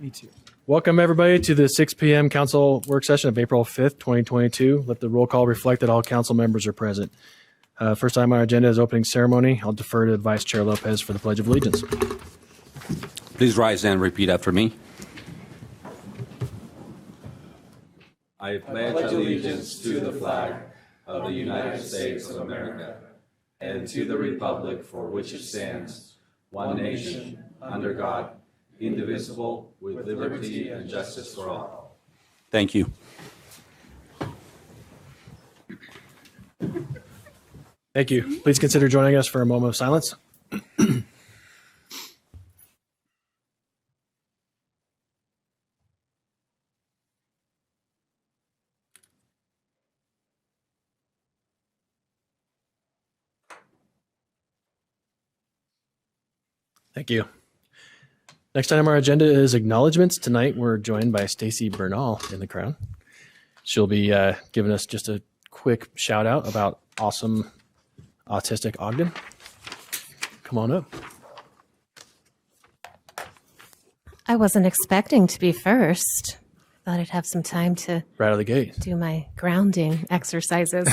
Me too. Welcome, everybody, to the 6 p.m. council work session of April 5th, 2022. Let the roll call reflect that all council members are present. First item on our agenda is opening ceremony. I'll defer to Vice Chair Lopez for the Pledge of Allegiance. Please rise and repeat after me. I pledge allegiance to the flag of the United States of America and to the republic for which it stands, one nation, under God, indivisible, with liberty and justice for all. Thank you. Thank you. Please consider joining us for a moment of silence. Thank you. Next item on our agenda is acknowledgments. Tonight we're joined by Stacy Bernal in the crowd. She'll be giving us just a quick shout out about awesome autistic Ogden. Come on up. I wasn't expecting to be first. Thought I'd have some time to Right out of the gate. do my grounding exercises.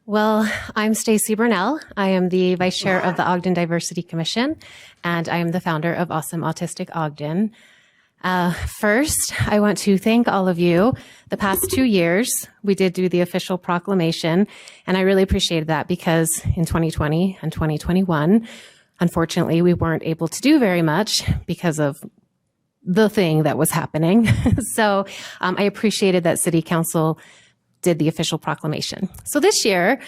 Well, I'm Stacy Burnell. I am the Vice Chair of the Ogden Diversity Commission, and I am the founder of Awesome Autistic Ogden. First, I want to thank all of you. The past 2 years, we did do the official proclamation, and I really appreciated that because in 2020 and 2021, unfortunately, we weren't able to do very much because of the thing that was happening. So I appreciated that City Council did the official proclamation. So this year,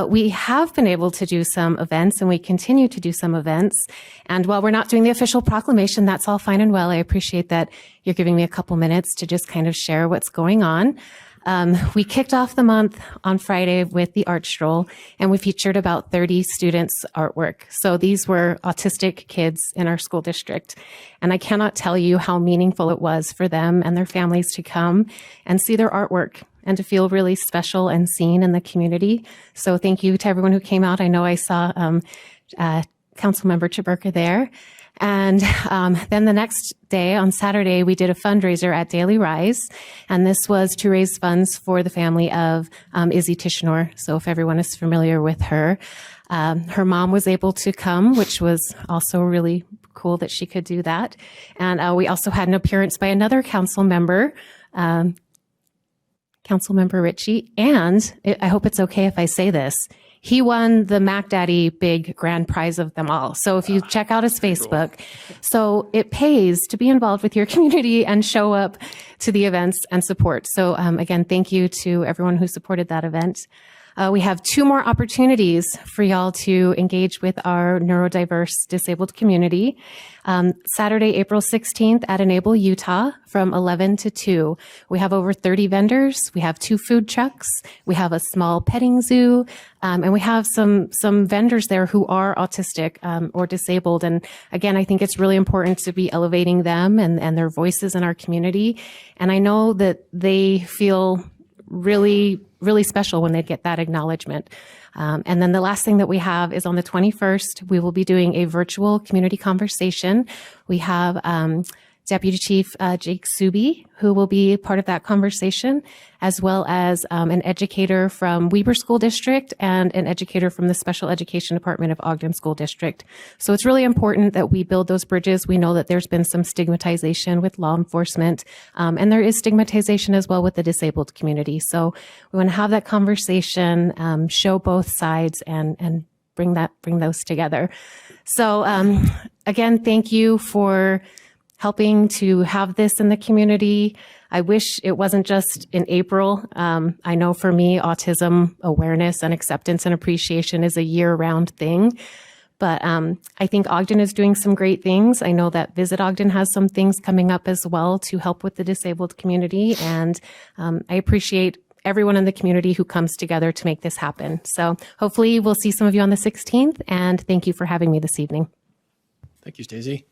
we have been able to do some events, and we continue to do some events. And while we're not doing the official proclamation, that's all fine and well. I appreciate that you're giving me a couple minutes to just kind of share what's going on. We kicked off the month on Friday with the art stroll, and we featured about 30 students' artwork. So these were autistic kids in our school district. And I cannot tell you how meaningful it was for them and their families to come and see their artwork and to feel really special and seen in the community. So thank you to everyone who came out. I know I saw Councilmember Chaburka there. And then the next day, on Saturday, we did a fundraiser at Daily Rise, and this was to raise funds for the family of Izzy Tishnor. So if everyone is familiar with her, her mom was able to come, which was also really cool that she could do that. And we also had an appearance by another council member, Councilmember Ritchie, and I hope it's okay if I say this, he won the Mac Daddy big grand prize of them all. So if you check out his Facebook, so it pays to be involved with your community and show up to the events and support. So again, thank you to everyone who supported that event. We have 2 more opportunities for y'all to engage with our neurodiverse disabled community. Saturday, April 16th at Enable Utah from 11 to 2. We have over 30 vendors. We have 2 food trucks. We have a small petting zoo. And we have some vendors there who are autistic or disabled. And again, I think it's really important to be elevating them and their voices in our community. And I know that they feel really special when they get that acknowledgement. And then the last thing that we have is on the 21st, we will be doing a virtual community conversation. We have Deputy Chief Jake Subi, who will be part of that conversation, as well as an educator from Weber School District and an educator from the Special Education Department of Ogden School District. So it's really important that we build those bridges. We know that there's been some stigmatization with law enforcement, and there is stigmatization as well with the disabled community. So we want to have that conversation, show both sides, and bring those together. So again, thank you for helping to have this in the community. I wish it wasn't just in April. I know for me, autism awareness and acceptance and appreciation is a year-round thing. But I think Ogden is doing some great things. I know that Visit Ogden has some things coming up as well to help with the disabled community. And I appreciate everyone in the community who comes together to make this happen. So hopefully we'll see some of you on the 16th. And thank you for having me this evening. Thank you, Stacey.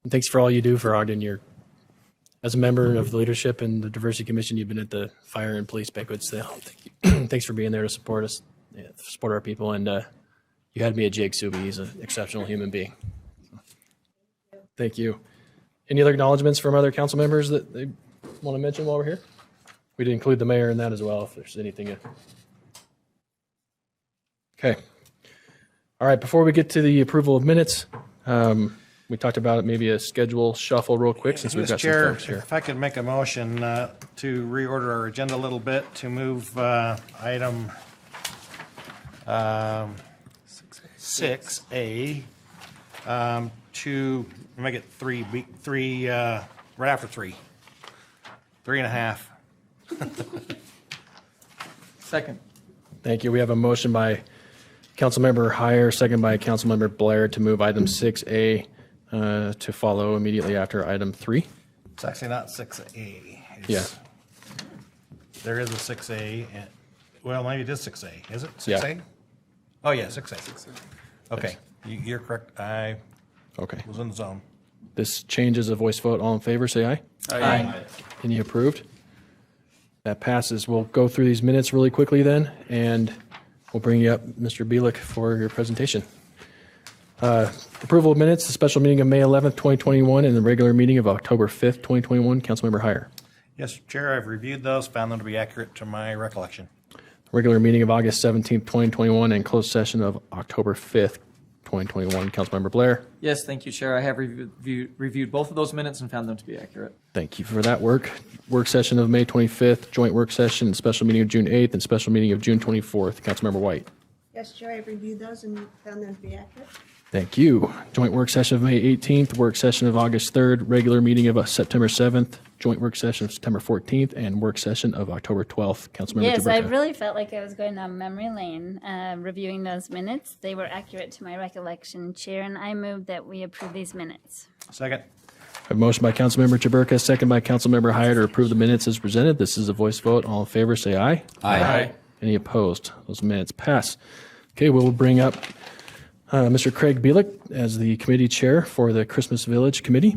And thanks for all you do for Ogden. As a member of the leadership and the Diversity Commission, you've been at the fire and police banquets. So thank you. Thanks for being there to support us, support our people. And you had me at Jake Subi. He's an exceptional human being. Thank you. Any other acknowledgments from other council members that they want to mention while we're here? We did include the mayor in that as well, if there's anything. Okay. All right, before we get to the approval of minutes, we talked about it, maybe a schedule shuffle real quick since we've got some Chair, folks here. if I could make a motion to reorder our agenda a little bit, to move item 6A to make it three, right after 3. 3.5. Second. Thank you. We have a motion by Councilmember Heyer, second by Councilmember Blair to move item 6A to follow immediately after item 3. It's actually not 6A. Yeah. There is a 6A. Well, maybe it is 6A. Is it 6A? Yeah. Oh, yeah, 6A. Okay, you're correct. I Okay. was in the zone. This changes a voice vote. All in favor, say aye. Aye. Any approved? That passes. We'll go through these minutes really quickly then, and we'll bring you up, Mr. Bielik, for your presentation. Approval of minutes, the special meeting of May 11th, 2021, and the regular meeting of October 5th, 2021. Councilmember Heyer. Yes, Chair, I've reviewed those, found them to be accurate to my recollection. Regular meeting of August 17th, 2021, and closed session of October 5th, 2021. Councilmember Blair. Yes, thank you, Chair. I have reviewed both of those minutes and found them to be accurate. Thank you for that work. Work session of May 25th, joint work session, and special meeting of June 8th, and special meeting of June 24th. Councilmember White. Yes, Chair, I've reviewed those and found them to be accurate. Thank you. Joint work session of May 18th, work session of August 3rd, regular meeting of September 7th, joint work session of September 14th, and work session of October 12th. Councilmember Yes, I Jaberka. really felt like I was going down memory lane reviewing those minutes. They were accurate to my recollection, Chair, and I move that we approve these minutes. Second. A motion by Councilmember Jaberka, second by Councilmember Heyer to approve the minutes as presented. This is a voice vote. All in favor, say aye. Aye. Any opposed? Those minutes pass. Okay, we'll bring up Mr. Craig Bielik as the committee chair for the Christmas Village Committee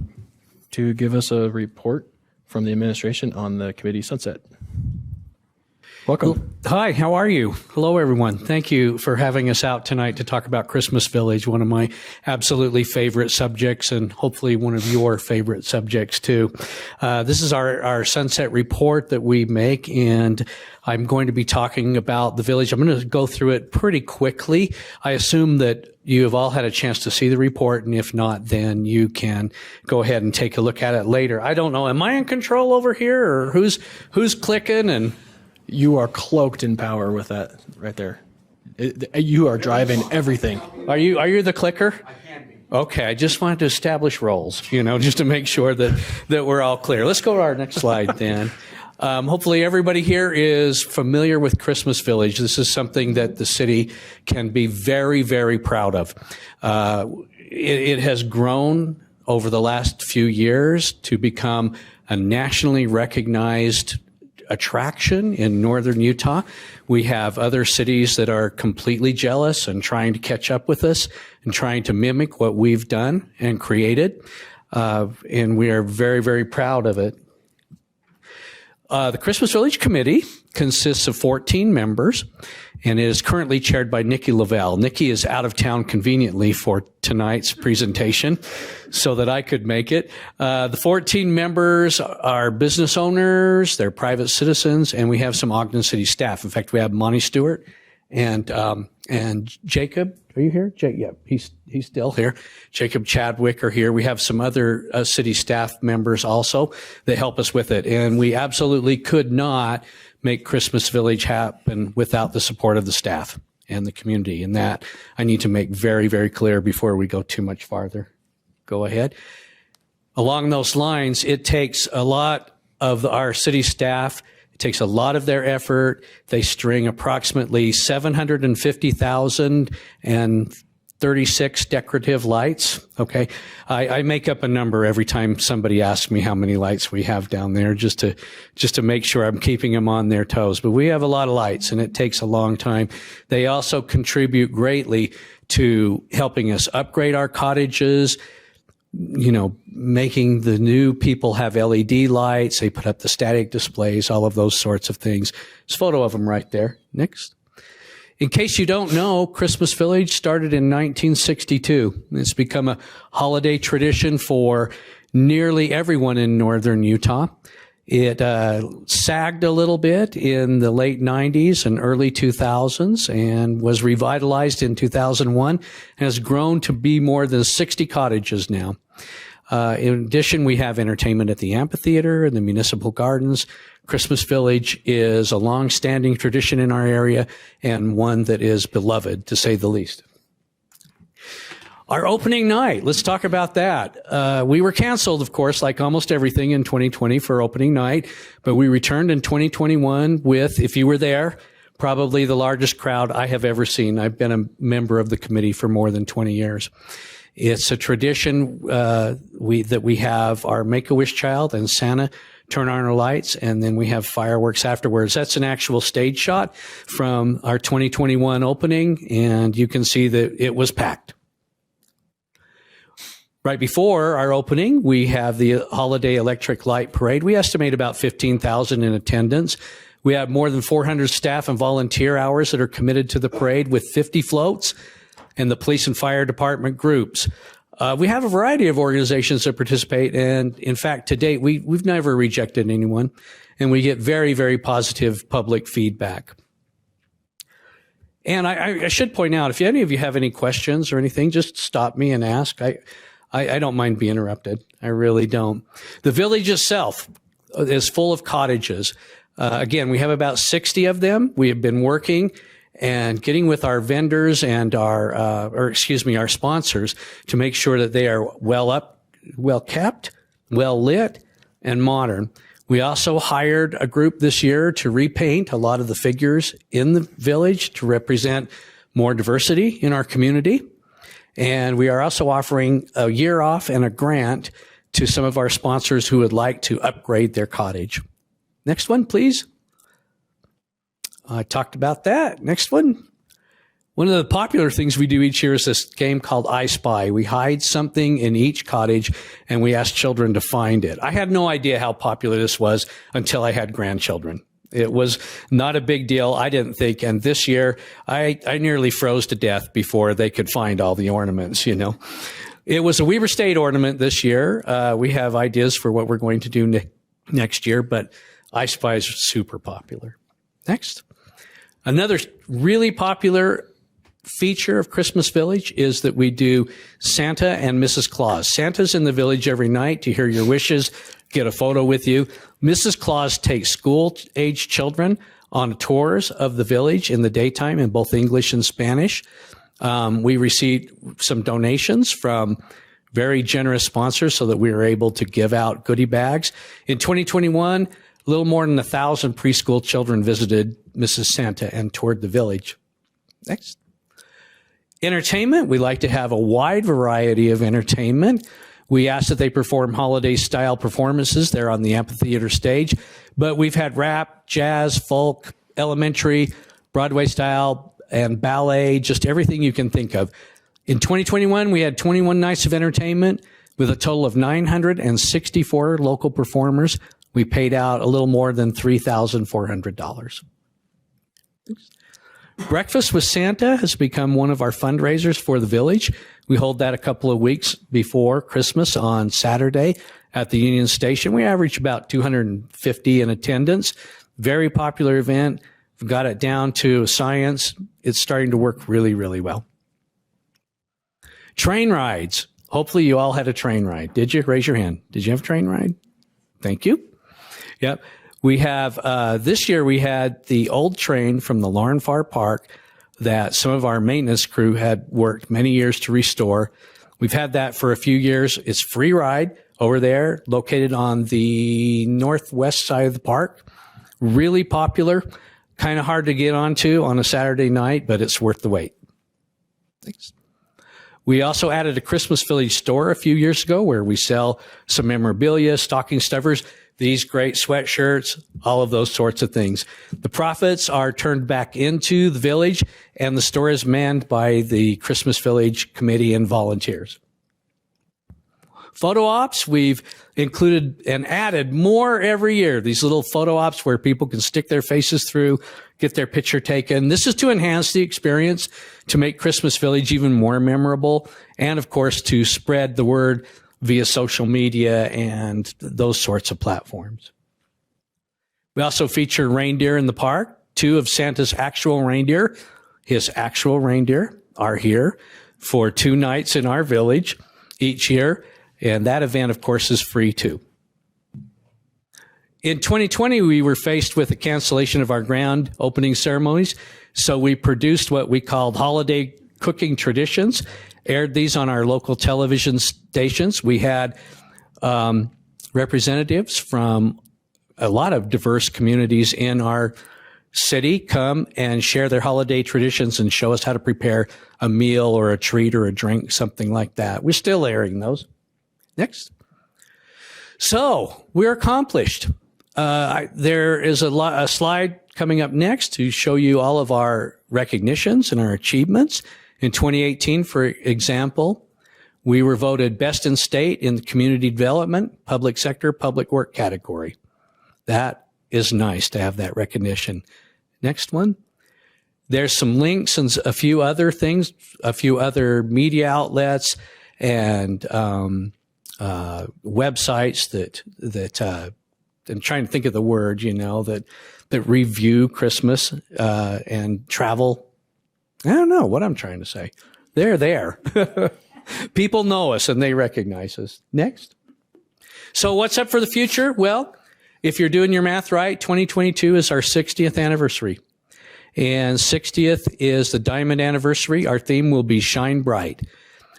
to give us a report from the administration on the committee sunset. Welcome. Hi, how are you? Hello, everyone. Thank you for having us out tonight to talk about Christmas Village, one of my absolutely favorite subjects and hopefully one of your favorite subjects too. This is our sunset report that we make, and I'm going to be talking about the village. I'm going to go through it pretty quickly. I assume that you have all had a chance to see the report, and if not, then you can go ahead and take a look at it later. I don't know. Am I in control over here, or who's clicking? And You are cloaked in power with that right there. You are driving everything. are you the clicker? I can be. Okay, I just wanted to establish roles, just to make sure that we're all clear. Let's go to our next slide then. Hopefully everybody here is familiar with Christmas Village. This is something that the city can be very, very proud of. It has grown over the last few years to become a nationally recognized attraction in northern Utah. We have other cities that are completely jealous and trying to catch up with us and trying to mimic what we've done and created. And we are very, very proud of it. The Christmas Village Committee consists of 14 members and is currently chaired by Nikki Lavelle. Nikki is out of town conveniently for tonight's presentation so that I could make it. The 14 members are business owners, they're private citizens, and we have some Ogden City staff. In fact, we have Monty Stewart and Jacob. Are you here? Yeah, he's still here. Jacob Chadwick are here. We have some other city staff members also that help us with it. And we absolutely could not make Christmas Village happen without the support of the staff and the community. And that I need to make very, very clear before we go too much farther. Go ahead. Along those lines, it takes a lot of our city staff. It takes a lot of their effort. They string approximately 750,036 decorative lights. Okay. I make up a number every time somebody asks me how many lights we have down there just to make sure I'm keeping them on their toes. But we have a lot of lights and it takes a long time. They also contribute greatly to helping us upgrade our cottages, making the new people have LED lights. They put up the static displays, all of those sorts of things. There's a photo of them right there. Next. In case you don't know, Christmas Village started in 1962. It's become a holiday tradition for nearly everyone in northern Utah. It sagged a little bit in the late 90s and early 2000s and was revitalized in 2001 and has grown to be more than 60 cottages now. In addition, we have entertainment at the amphitheater and the municipal gardens. Christmas Village is a long-standing tradition in our area and one that is beloved, to say the least. Our opening night, let's talk about that. We were canceled, of course, like almost everything in 2020 for opening night, but we returned in 2021 with, if you were there, probably the largest crowd I have ever seen. I've been a member of the committee for more than 20 years. It's a tradition that we have our Make-A-Wish child and Santa turn on our lights, and then we have fireworks afterwards. That's an actual stage shot from our 2021 opening, and you can see that it was packed. Right before our opening, we have the Holiday Electric Light Parade. We estimate about 15,000 in attendance. We have more than 400 staff and volunteer hours that are committed to the parade with 50 floats and the police and fire department groups. We have a variety of organizations that participate, and in fact, to date, we've never rejected anyone, and we get very, very positive public feedback. And I should point out, if any of you have any questions or anything, just stop me and ask. I don't mind being interrupted. I really don't. The village itself is full of cottages. Again, we have about 60 of them. We have been working and getting with our vendors and our sponsors to make sure that they are well kept, well lit, and modern. We also hired a group this year to repaint a lot of the figures in the village to represent more diversity in our community. And we are also offering a year off and a grant to some of our sponsors who would like to upgrade their cottage. Next one, please. I talked about that. Next one. One of the popular things we do each year is this game called I Spy. We hide something in each cottage and we ask children to find it. I had no idea how popular this was until I had grandchildren. It was not a big deal, I didn't think. And this year, I nearly froze to death before they could find all the ornaments, you know. It was a Weber State ornament this year. We have ideas for what we're going to do next year, but I Spy is super popular. Next. Another really popular feature of Christmas Village is that we do Santa and Mrs. Claus. Santa's in the village every night to hear your wishes, get a photo with you. Mrs. Claus takes school-age children on tours of the village in the daytime in both English and Spanish. We received some donations from very generous sponsors so that we were able to give out goodie bags. In 2021, a little more than 1,000 preschool children visited Mrs. Santa and toured the village. Next. Entertainment. We like to have a wide variety of entertainment. We ask that they perform holiday-style performances there on the amphitheater stage, but we've had rap, jazz, folk, elementary, Broadway-style, and ballet, just everything you can think of. In 2021, we had 21 nights of entertainment with a total of 964 local performers. We paid out a little more than $3,400. Breakfast with Santa has become one of our fundraisers for the village. We hold that a couple of weeks before Christmas on Saturday at the Union Station. We average about 250 in attendance. Very popular event. We've got it down to science. It's starting to work really, really well. Train rides. Hopefully you all had a train ride. Did you? Raise your hand. Did you have a train ride? Thank you. Yep. We have, this year we had the old train from the Larnfar Park that some of our maintenance crew had worked many years to restore. We've had that for a few years. It's free ride over there, located on the northwest side of the park. Really popular, kind of hard to get onto on a Saturday night, but it's worth the wait. Thanks. We also added a Christmas Village store a few years ago where we sell some memorabilia, stocking stuffers, these great sweatshirts, all of those sorts of things. The profits are turned back into the village, and the store is manned by the Christmas Village committee and volunteers. Photo ops, we've included and added more every year. These little photo ops where people can stick their faces through, get their picture taken. This is to enhance the experience, to make Christmas Village even more memorable, and of course to spread the word via social media and those sorts of platforms. We also feature reindeer in the park. 2 of Santa's actual reindeer, his actual reindeer, are here for 2 nights in our village each year. And that event, of course, is free too. In 2020, we were faced with the cancellation of our grand opening ceremonies. So we produced what we called holiday cooking traditions, aired these on our local television stations. We had representatives from a lot of diverse communities in our city come and share their holiday traditions and show us how to prepare a meal or a treat or a drink, something like that. We're still airing those. Next. So we're accomplished. There is a slide coming up next to show you all of our recognitions and our achievements. In 2018, for example, we were voted best in state in the community development, public sector, public work category. That is nice to have that recognition. Next one. There's some links and a few other things, a few other media outlets and websites that I'm trying to think of the word, that review Christmas and travel. I don't know what I'm trying to say. They're there. People know us and they recognize us. Next. So what's up for the future? Well, if you're doing your math right, 2022 is our 60th anniversary. And 60th is the diamond anniversary. Our theme will be Shine Bright.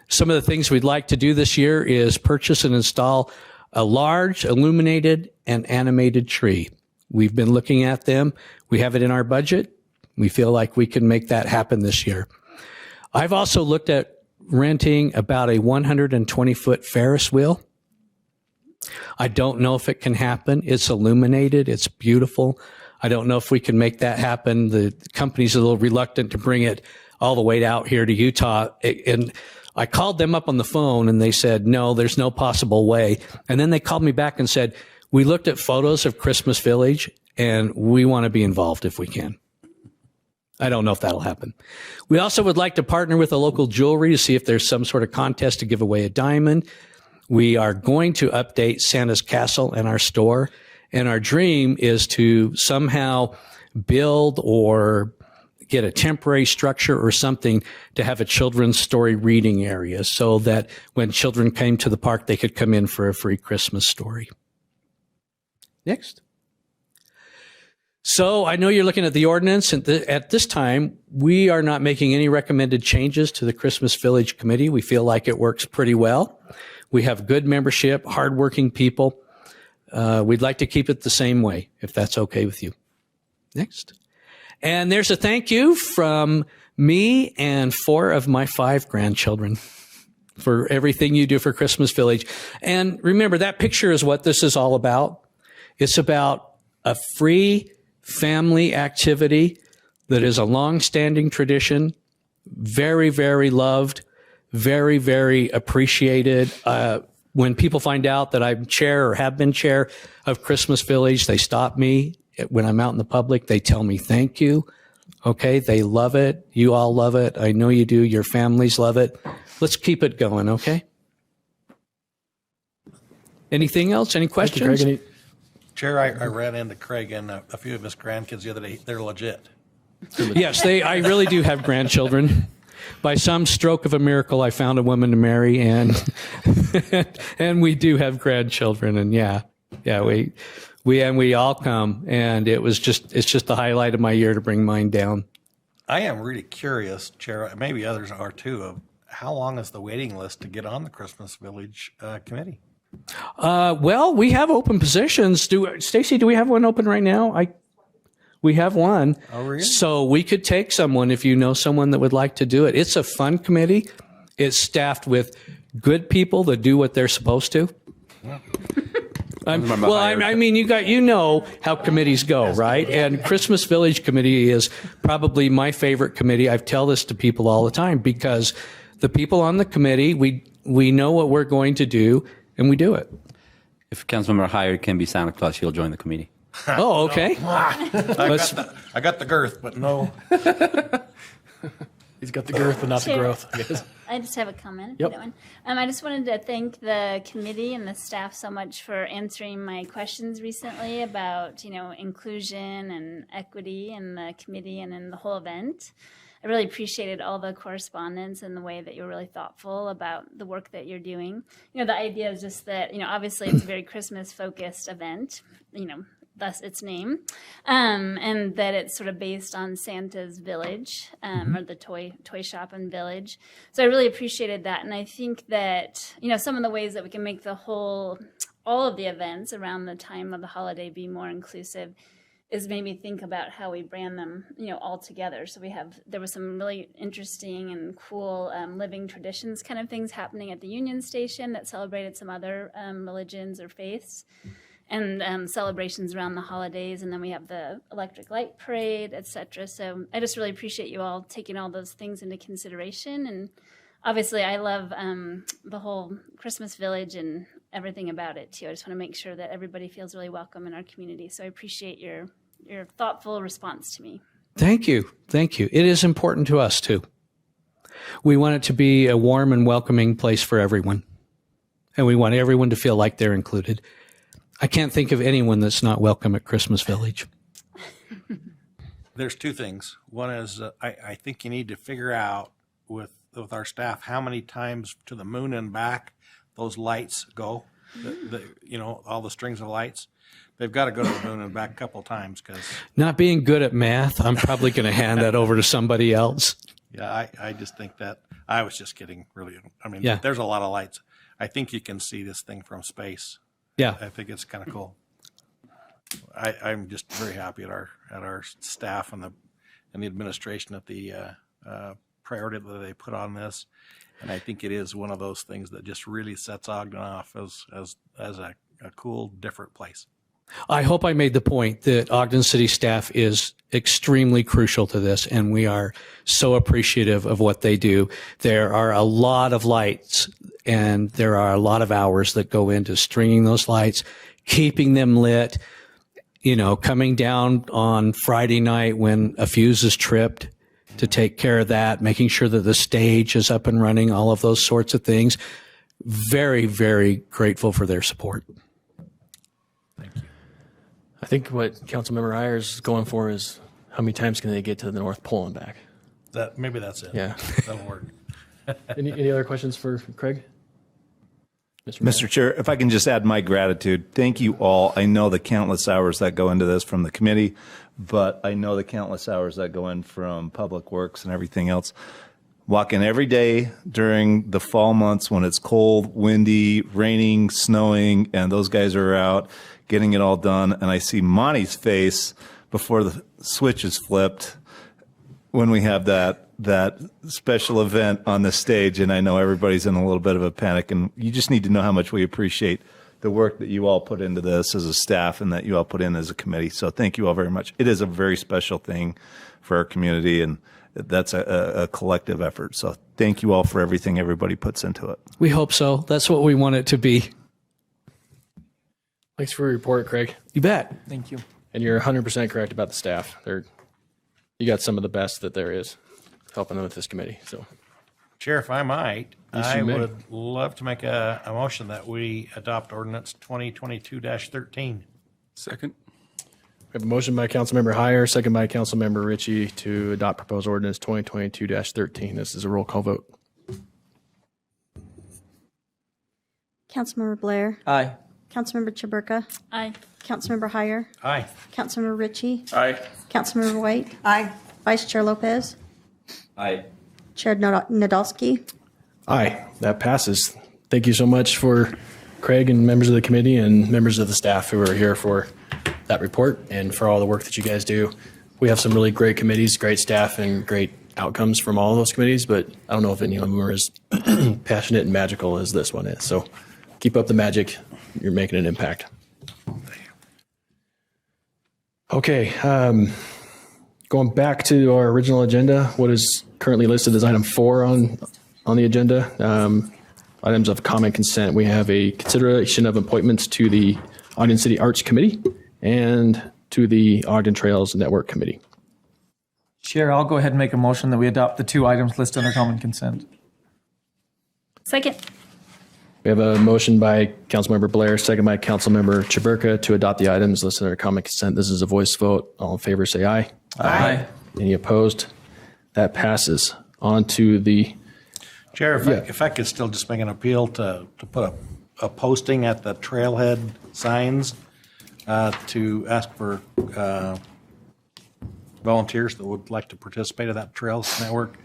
Some of the things we'd like to do this year is purchase and install a large illuminated and animated tree. We've been looking at them. We have it in our budget. We feel like we can make that happen this year. I've also looked at renting about a 120-foot Ferris wheel. I don't know if it can happen. It's illuminated. It's beautiful. I don't know if we can make that happen. The company's a little reluctant to bring it all the way out here to Utah. And I called them up on the phone and they said, no, there's no possible way. And then they called me back and said, we looked at photos of Christmas Village and we want to be involved if we can. I don't know if that'll happen. We also would like to partner with a local jewelry to see if there's some sort of contest to give away a diamond. We are going to update Santa's Castle and our store. And our dream is to somehow build or get a temporary structure or something to have a children's story reading area so that when children came to the park, they could come in for a free Christmas story. Next. So I know you're looking at the ordinance, and at this time, we are not making any recommended changes to the Christmas Village Committee. We feel like it works pretty well. We have good membership, hardworking people. We'd like to keep it the same way, if that's okay with you. Next. And there's a thank you from me and 4 of my 5 grandchildren for everything you do for Christmas Village. And remember, that picture is what this is all about. It's about a free family activity that is a long-standing tradition, very, very loved, very, very appreciated. When people find out that I'm chair or have been chair of Christmas Village, they stop me when I'm out in the public. They tell me thank you. Okay, they love it. You all love it. I know you do. Your families love it. Let's keep it going, okay? Anything else? Any questions? Thank you, Greg. Chair, I ran into Craig and a few of his grandkids the other day. They're legit. Yes, I really do have grandchildren. By some stroke of a miracle, I found a woman to marry, and and we do have grandchildren. And yeah, we all come, and it's just the highlight of my year to bring mine down. I am really curious, Chair, maybe others are too, of how long is the waiting list to get on the Christmas Village committee? Well, we have open positions. Stacy, do we have one open right now? We have one. Oh, really? So we could take someone if you know someone that would like to do it. It's a fun committee. It's staffed with good people that do what they're supposed to. I mean, you know how committees go, right? And Christmas Village Committee is probably my favorite committee. I tell this to people all the time because the people on the committee, we know what we're going to do, and we do it. If Councilmember Hyatt can be Santa Claus, he'll join the committee. Oh, okay. I got the girth, but no. He's got the girth, but not the growth, I guess. I just have a comment. If Yep. you don't mind. I just wanted to thank the committee and the staff so much for answering my questions recently about, inclusion and equity in the committee and in the whole event. I really appreciated all the correspondence and the way that you're really thoughtful about the work that you're doing. The idea is just that, obviously it's a very Christmas focused event, thus its name, and that it's sort of based on Santa's village, or the toy shop and village. So I really appreciated that. And I think that, some of the ways that we can make all of the events around the time of the holiday be more inclusive is maybe think about how we brand them, all together. So there was some really interesting and cool living traditions kind of things happening at the Union Station that celebrated some other religions or faiths, and celebrations around the holidays. And then we have the electric light parade, etc. So I just really appreciate you all taking all those things into consideration. And obviously I love the whole Christmas village and everything about it too. I just want to make sure that everybody feels really welcome in our community. So I appreciate your thoughtful response to me. Thank you. Thank you. It is important to us too. We want it to be a warm and welcoming place for everyone. And we want everyone to feel like they're included. I can't think of anyone that's not welcome at Christmas Village. There's two things. One is I think you need to figure out with our staff how many times to the moon and back those lights go. All the strings of lights. They've got to go to the moon and back a couple times because. Not being good at math, I'm probably going to hand that over to somebody else. Yeah, I just think that I was just kidding. Really, Yeah. There's a lot of lights. I think you can see this thing from space. Yeah. I think it's kind of cool. I'm just very happy at our staff and the administration at the priority that they put on this, and I think it is one of those things that just really sets Ogden off as a cool, different place. I hope I made the point that Ogden City staff is extremely crucial to this, and we are so appreciative of what they do. There are a lot of lights, and there are a lot of hours that go into stringing those lights, keeping them lit, coming down on Friday night when a fuse is tripped to take care of that, making sure that the stage is up and running, all of those sorts of things. Very, very grateful for their support. I think what Councilmember Ayers is going for is how many times can they get to the North Pole and back? Maybe that's it. Yeah. That'll work. Any other questions for Craig? Mr. Chair, if I can just add my gratitude. Thank you all. I know the countless hours that go into this from the committee, but I know the countless hours that go in from Public Works and everything else. Walking every day during the fall months when it's cold, windy, raining, snowing, and those guys are out getting it all done. And I see Monty's face before the switch is flipped when we have that special event on the stage. And I know everybody's in a little bit of a panic, and you just need to know how much we appreciate the work that you all put into this as a staff and that you all put in as a committee. So thank you all very much. It is a very special thing for our community, and that's a collective effort. So thank you all for everything everybody puts into it. We hope so. That's what we want it to be. Thanks for your report, Craig. You bet. Thank you. And you're 100% correct about the staff. You got some of the best that there is helping them with this committee. So, Chair, if I might, Yes, you I may. would love to make a motion that we adopt ordinance 2022-13. Second. we have a motion by Councilmember Heyer, second by Councilmember Ritchie to adopt proposed ordinance 2022-13. This is a roll call vote. Councilmember Blair, Aye. Councilmember Chaburka, Aye. Councilmember Heyer, Aye. Councilmember Ritchie, Aye. Councilmember White, Aye. Vice Chair Lopez, Aye. Chair Nadolski. Aye, that passes. Thank you so much for Craig and members of the committee and members of the staff who are here for that report and for all the work that you guys do. We have some really great committees, great staff, and great outcomes from all of those committees, but I don't know if any of them are as passionate and magical as this one is. So keep up the magic. You're making an impact. Okay, going back to our original agenda, what is currently listed as item 4 on the agenda, items of common consent. We have a consideration of appointments to the Ogden City Arts Committee and to the Ogden Trails Network Committee. Chair, I'll go ahead and make a motion that we adopt the 2 items listed under common consent. Second. We have a motion by Councilmember Blair, second by Councilmember Chaburka to adopt the items listed under common consent. This is a voice vote. All in favor, say aye. Aye. Any opposed? That passes. On to the, Chair, if I could still just make an appeal to put a posting at the trailhead signs to ask for volunteers that would like to participate in that Trails Network.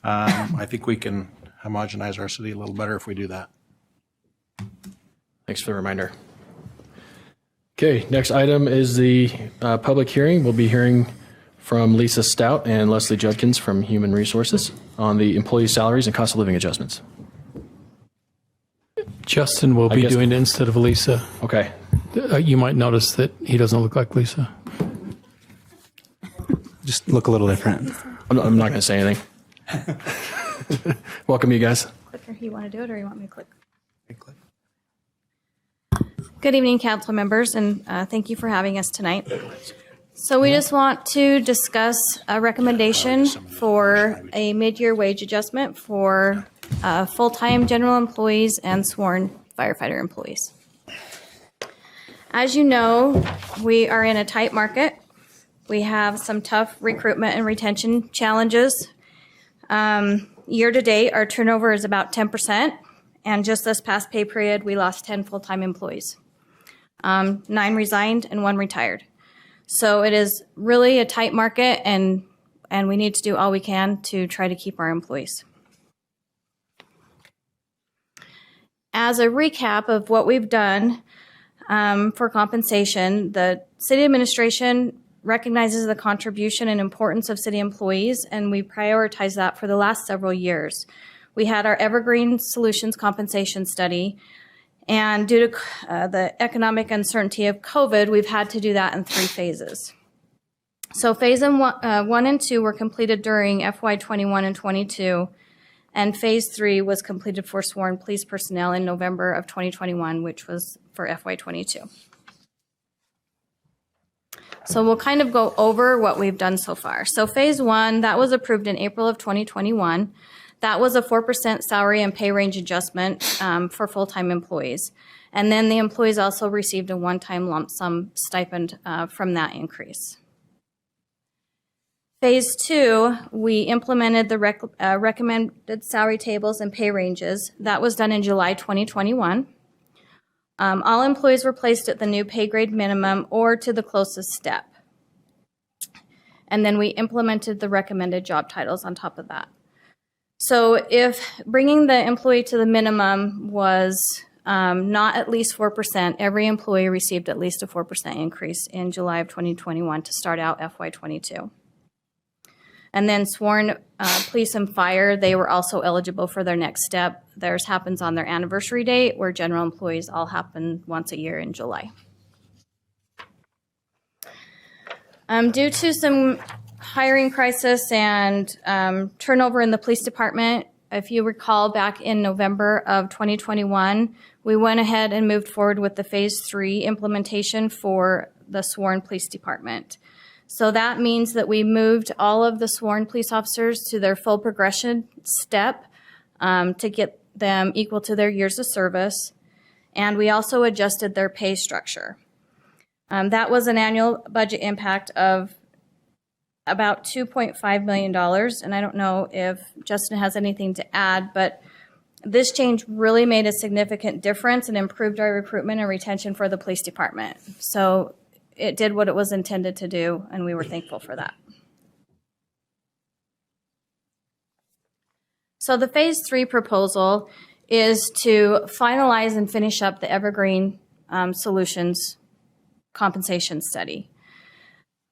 I think we can homogenize our city a little better if we do that. thanks for the reminder. Okay, next item is the public hearing. We'll be hearing from Lisa Stout and Leslie Judkins from Human Resources on the employee salaries and cost of living adjustments. Justin will be guess- doing it instead of Lisa. Okay, You might notice that he doesn't look like Lisa. Just look a little different. I'm not going to say anything. Welcome, you guys. Clicker, you want to do it or you want me to click? Good evening, council members, and thank you for having us tonight. So we just want to discuss a recommendation for a mid-year wage adjustment for full-time general employees and sworn firefighter employees. As you know, we are in a tight market. We have some tough recruitment and retention challenges. Year to date, our turnover is about 10%, and just this past pay period, we lost 10 full-time employees. 9 resigned and 1 retired. So it is really a tight market, and we need to do all we can to try to keep our employees. As a recap of what we've done for compensation, the city administration recognizes the contribution and importance of city employees, and we prioritize that for the last several years. We had our Evergreen Solutions compensation study, and due to the economic uncertainty of COVID, we've had to do that in 3 phases. So phase 1 and 2 were completed during FY 21 and 22, and phase 3 was completed for sworn police personnel in November of 2021, which was for FY 22. So we'll kind of go over what we've done so far. So phase 1, that was approved in April of 2021. That was a 4% salary and pay range adjustment for full-time employees. And then the employees also received a one-time lump sum stipend from that increase. Phase 2, we implemented the recommended salary tables and pay ranges. That was done in July 2021. All employees were placed at the new pay grade minimum or to the closest step. And then we implemented the recommended job titles on top of that. So if bringing the employee to the minimum was not at least 4%, every employee received at least a 4% increase in July of 2021 to start out FY22. And then sworn police and fire, they were also eligible for their next step. Theirs happens on their anniversary date, where general employees all happen once a year in July. Due to some hiring crisis and turnover in the police department, if you recall, back in November of 2021, we went ahead and moved forward with the phase 3 implementation for the sworn police department. So that means that we moved all of the sworn police officers to their full progression step to get them equal to their years of service. And we also adjusted their pay structure. That was an annual budget impact of about $2.5 million. And I don't know if Justin has anything to add, but this change really made a significant difference and improved our recruitment and retention for the police department. So it did what it was intended to do, and we were thankful for that. So the phase 3 proposal is to finalize and finish up the Evergreen Solutions compensation study.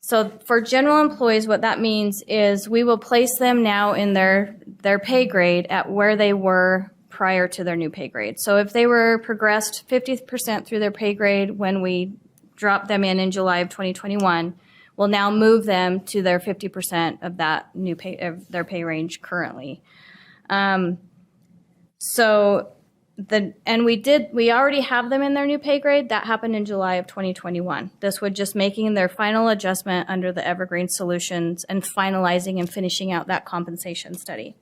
So for general employees, what that means is we will place them now in their pay grade at where they were prior to their new pay grade. So if they were progressed 50% through their pay grade when we dropped them in July of 2021, we'll now move them to their 50% of that new pay, of their pay range currently. We already have them in their new pay grade. That happened in July of 2021. This would just making their final adjustment under the Evergreen Solutions and finalizing and finishing out that compensation study.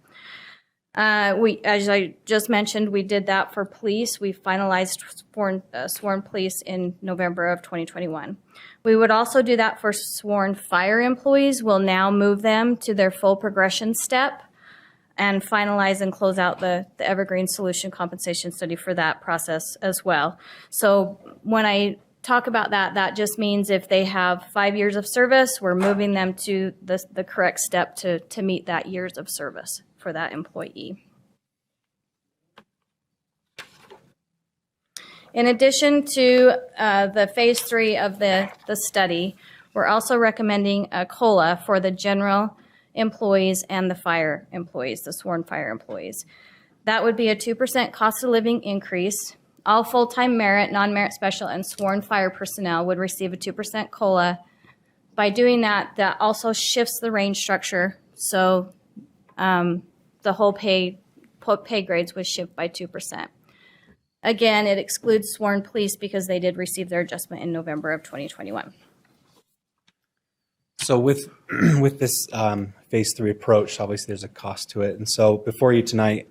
As I just mentioned, we did that for police. We finalized sworn police in November of 2021. We would also do that for sworn fire employees. We'll now move them to their full progression step and finalize and close out the Evergreen solution compensation study for that process as well. So when I talk about that, that just means if they have 5 years of service, we're moving them to the correct step to meet that years of service for that employee. In addition to the phase 3 of the study, we're also recommending a COLA for the general employees and the fire employees, the sworn fire employees. That would be a 2% cost of living increase. All full-time merit, non-merit special, and sworn fire personnel would receive a 2% COLA. By doing that, that also shifts the range structure, so the whole pay grades would shift by 2%. Again, it excludes sworn police because they did receive their adjustment in November of 2021. So with this phase 3 approach, obviously there's a cost to it. And so before you tonight,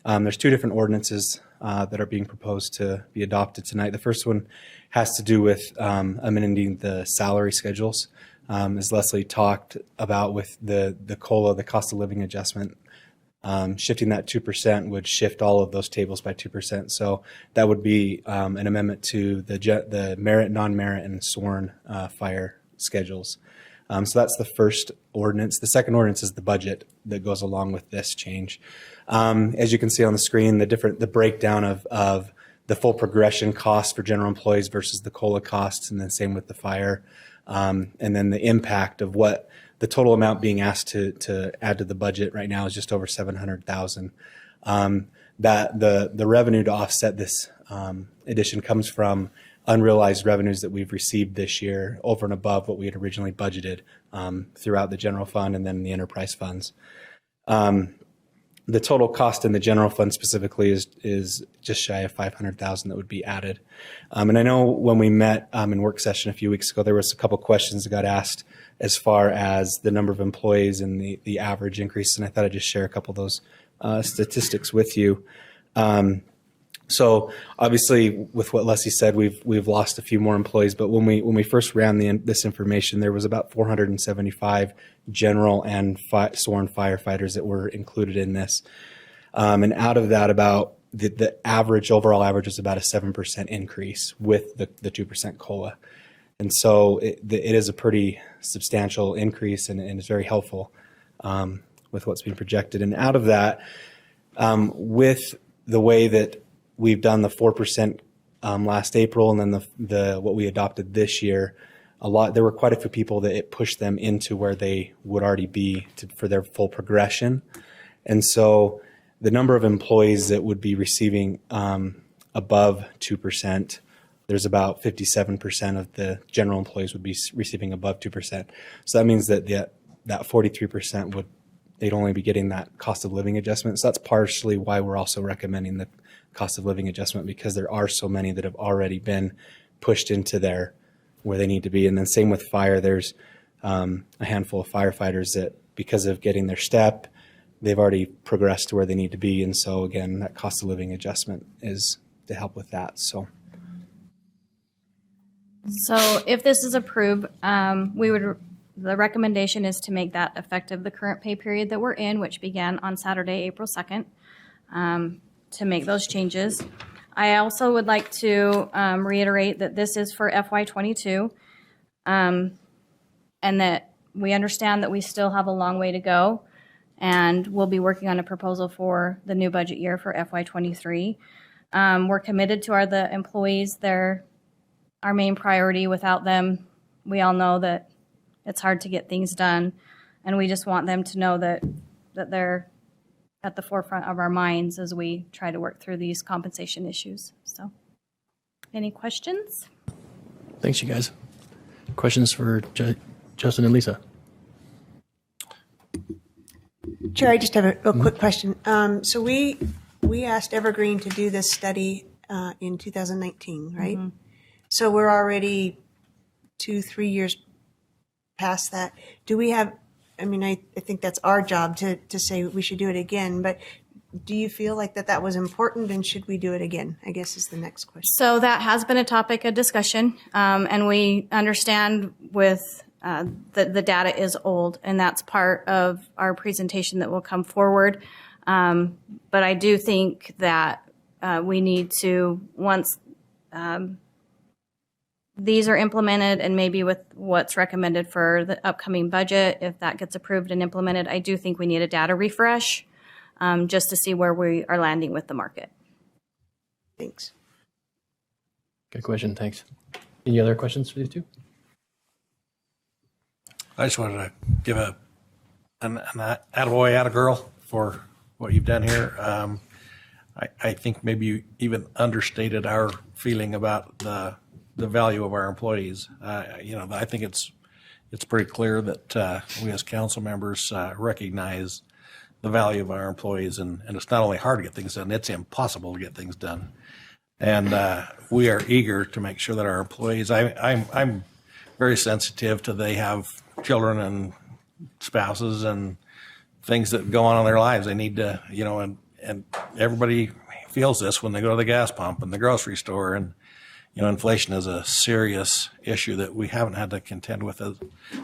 there's 2 different ordinances that are being proposed to be adopted tonight. The first one has to do with amending the salary schedules. As Leslie talked about with the COLA, the cost of living adjustment, shifting that 2% would shift all of those tables by 2%. So that would be an amendment to the merit, non-merit, and sworn fire schedules. So that's the first ordinance. The second ordinance is the budget that goes along with this change. As you can see on the screen, the breakdown of the full progression costs for general employees versus the COLA costs, and then same with the fire, and then the impact of what the total amount being asked to add to the budget right now is just over $700,000. That the revenue to offset this addition comes from unrealized revenues that we've received this year over and above what we had originally budgeted throughout the general fund and then the enterprise funds. The total cost in the general fund specifically is just shy of $500,000 that would be added. And I know when we met in work session a few weeks ago, there was a couple questions that got asked as far as the number of employees and the average increase. And I thought I'd just share a couple of those statistics with you. So obviously, with what Leslie said, we've lost a few more employees. But when we first ran this information, there was about 475 general and sworn firefighters that were included in this. And out of that, about the overall average is about a 7% increase with the 2% COLA. And so it is a pretty substantial increase and is very helpful with what's being projected. And out of that, with the way that we've done the 4% last April, and then the what we adopted this year, there were quite a few people that it pushed them into where they would already be for their full progression. And so the number of employees that would be receiving above 2%, there's about 57% of the general employees would be receiving above 2%. So that means that that 43% they'd only be getting that cost of living adjustment. So that's partially why we're also recommending the cost of living adjustment, because there are so many that have already been pushed into where they need to be. And then same with fire, there's a handful of firefighters that, because of getting their step, they've already progressed to where they need to be. And so again, that cost of living adjustment is to help with that. So if this is approved, the recommendation is to make that effective the current pay period that we're in, which began on Saturday, April 2nd, to make those changes. I also would like to reiterate that this is for FY22, and that we understand that we still have a long way to go, and we'll be working on a proposal for the new budget year for FY23. We're committed to the employees. They're our main priority. Without them, we all know that it's hard to get things done, and we just want them to know that they're at the forefront of our minds as we try to work through these compensation issues. So, any questions? Thanks, you guys. Questions for Justin and Lisa? Chair, I just have a quick question. So we asked Evergreen to do this study in 2019, right? Mm-hmm. So we're already 2-3 years past that. Do we have, I think that's our job to say we should do it again, but do you feel like that was important, and should we do it again? I guess is the next question. So that has been a topic of discussion, and we understand with the data is old, and that's part of our presentation that will come forward. But I do think that we need to, once these are implemented, and maybe with what's recommended for the upcoming budget, if that gets approved and implemented, I do think we need a data refresh just to see where we are landing with the market. Thanks. Good question. Thanks. Any other questions for these two? I just wanted to give an attaboy, attagirl for what you've done here. I think maybe you even understated our feeling about the value of our employees. I think it's pretty clear that we as council members recognize the value of our employees, and it's not only hard to get things done, it's impossible to get things done. And we are eager to make sure that our employees, I'm very sensitive to they have children and spouses and things that go on in their lives. They need to, and everybody feels this when they go to the gas pump and the grocery store. And, inflation is a serious issue that we haven't had to contend with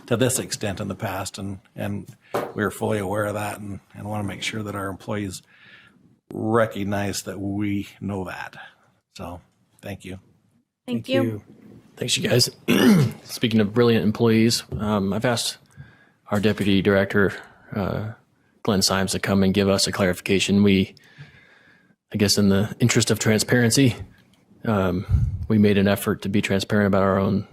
to this extent in the past. And we're fully aware of that and want to make sure that our employees recognize that we know that. So thank you. Thank you. Thanks, you guys. Speaking of brilliant employees, I've asked our deputy director, Glenn Symes, to come and give us a clarification. I guess in the interest of transparency, we made an effort to be transparent about our own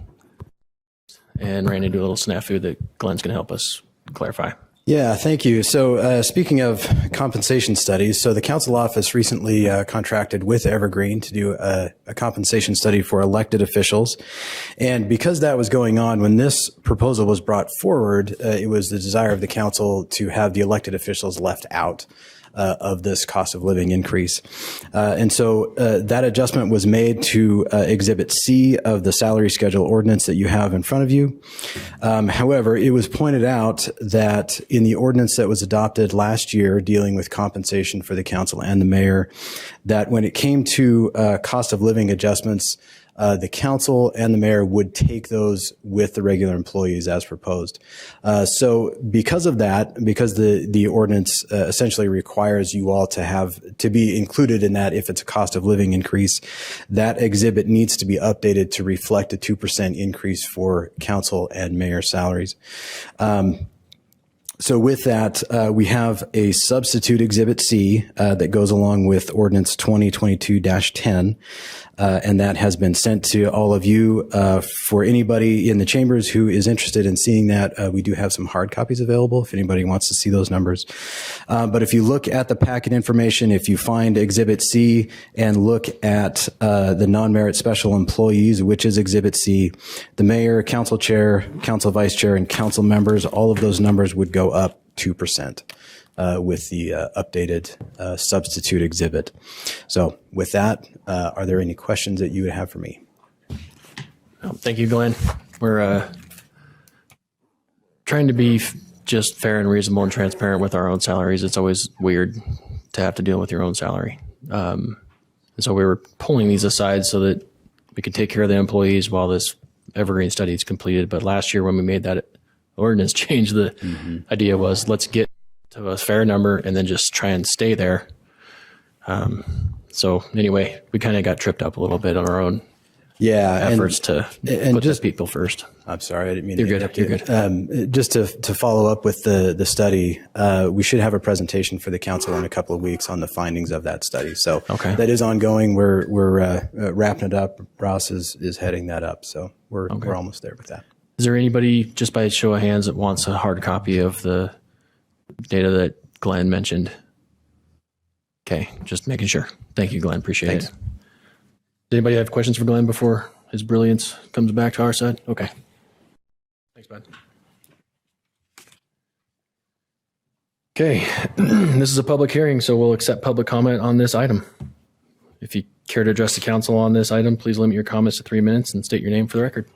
and ran into a little snafu that Glenn's going to help us clarify. Yeah, thank you. So speaking of compensation studies, so the council office recently contracted with Evergreen to do a compensation study for elected officials. And because that was going on, when this proposal was brought forward, it was the desire of the council to have the elected officials left out of this cost of living increase. And so that adjustment was made to Exhibit C of the salary schedule ordinance that you have in front of you. However, it was pointed out that in the ordinance that was adopted last year dealing with compensation for the council and the mayor, that when it came to cost of living adjustments, the council and the mayor would take those with the regular employees as proposed. So because of that, because the ordinance essentially requires you all to be included in that if it's a cost of living increase, that exhibit needs to be updated to reflect a 2% increase for council and mayor salaries. So with that, we have a substitute Exhibit C that goes along with Ordinance 2022-10, and that has been sent to all of you. For anybody in the chambers who is interested in seeing that, we do have some hard copies available if anybody wants to see those numbers. But if you look at the packet information, if you find Exhibit C and look at the non-merit special employees, which is Exhibit C, the mayor, council chair, council vice chair, and council members, all of those numbers would go up 2% with the updated substitute exhibit. So with that, are there any questions that you would have for me? Thank you, Glenn. We're trying to be just fair and reasonable and transparent with our own salaries. It's always weird to have to deal with your own salary. And so we were pulling these aside so that we could take care of the employees while this Evergreen study is completed. But last year when we made that ordinance change, the idea was let's get to a fair number and then just try and stay there. So anyway, we kind of got tripped up a little bit on our own efforts to put just people first. I'm sorry, I didn't mean You're to good. interrupt You're you. good. Just to follow up with the study, we should have a presentation for the council in a couple of weeks on the findings of that study. So Okay. that is ongoing. We're wrapping it up. Ross is heading that up. So we're almost there with that. Is there anybody, just by show of hands, that wants a hard copy of the data that Glenn mentioned? Okay, just making sure. Thank you, Glenn. Appreciate it. Does anybody have questions for Glenn before his brilliance comes back to our side? Okay. Thanks, bud. Okay, this is a public hearing, so we'll accept public comment on this item. If you care to address the council on this item, please limit your comments to 3 minutes and state your name for the record.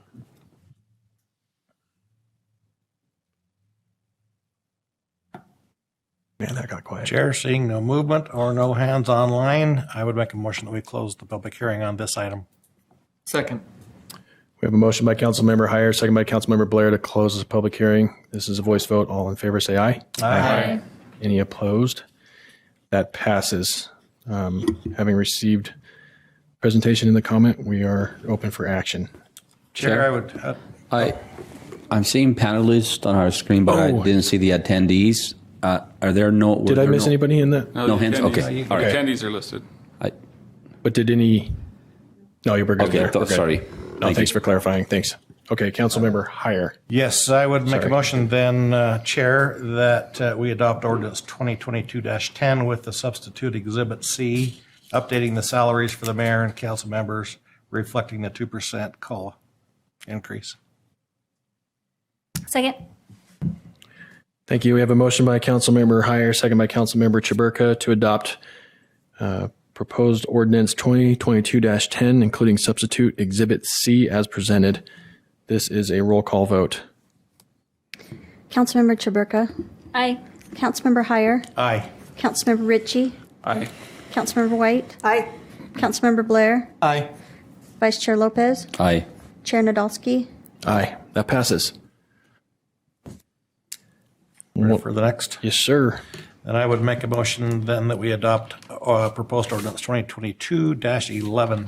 Man, that got quiet. Chair, seeing no movement or no hands online, I would make a motion that we close the public hearing on this item. Second. We have a motion by Councilmember Heyer, second by Councilmember Blair to close this public hearing. This is a voice vote. All in favor, say aye. Aye. Any opposed? That passes. Having received presentation in the comment, we are open for action. Chair, I would, I'm seeing panelists on our screen, but I didn't see the attendees. Are there no? Did I miss anybody in that? No hands? Okay. All right. Attendees are listed. But did any? No, you were good Okay. there. We're good. Sorry. No, thanks for clarifying. Thanks. Okay, Councilmember Heyer. yes, I would make a motion then, Chair, that we adopt ordinance 2022-10 with the substitute Exhibit C, updating the salaries for the mayor and council members, reflecting the 2% COLA increase. Second. Thank you. We have a motion by Councilmember Heyer, second by Councilmember Chaburka to adopt proposed ordinance 2022-10, including substitute Exhibit C as presented. This is a roll call vote. Councilmember Chaburka. Aye. Councilmember Heyer. Aye. Councilmember Ritchie. Aye. Councilmember White. Aye. Councilmember Blair. Aye. Vice Chair Lopez. Aye. Chair Nadolski. Aye. That passes. Ready for the next? Yes, sir. And I would make a motion then that we adopt proposed ordinance 2022-11.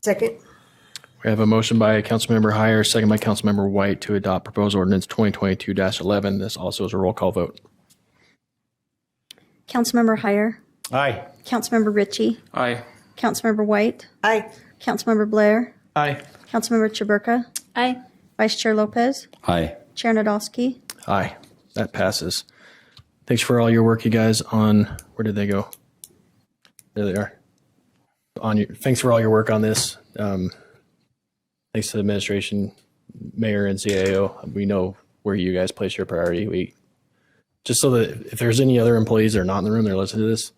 Second. We have a motion by Councilmember Heyer, second by Councilmember White to adopt proposed ordinance 2022-11. This also is a roll call vote. Councilmember Heyer. Aye. Councilmember Ritchie. Aye. Councilmember White. Aye. Councilmember Blair. Aye. Councilmember Chaburka. Aye. Vice Chair Lopez. Aye. Chair Nadolski. Aye. That passes. Thanks for all your work, you guys, on, where did they go? There they are. Thanks for all your work on this. Thanks to the administration, mayor, and CAO. We know where you guys place your priority. Just so that if there's any other employees that are not in the room that are listening to this,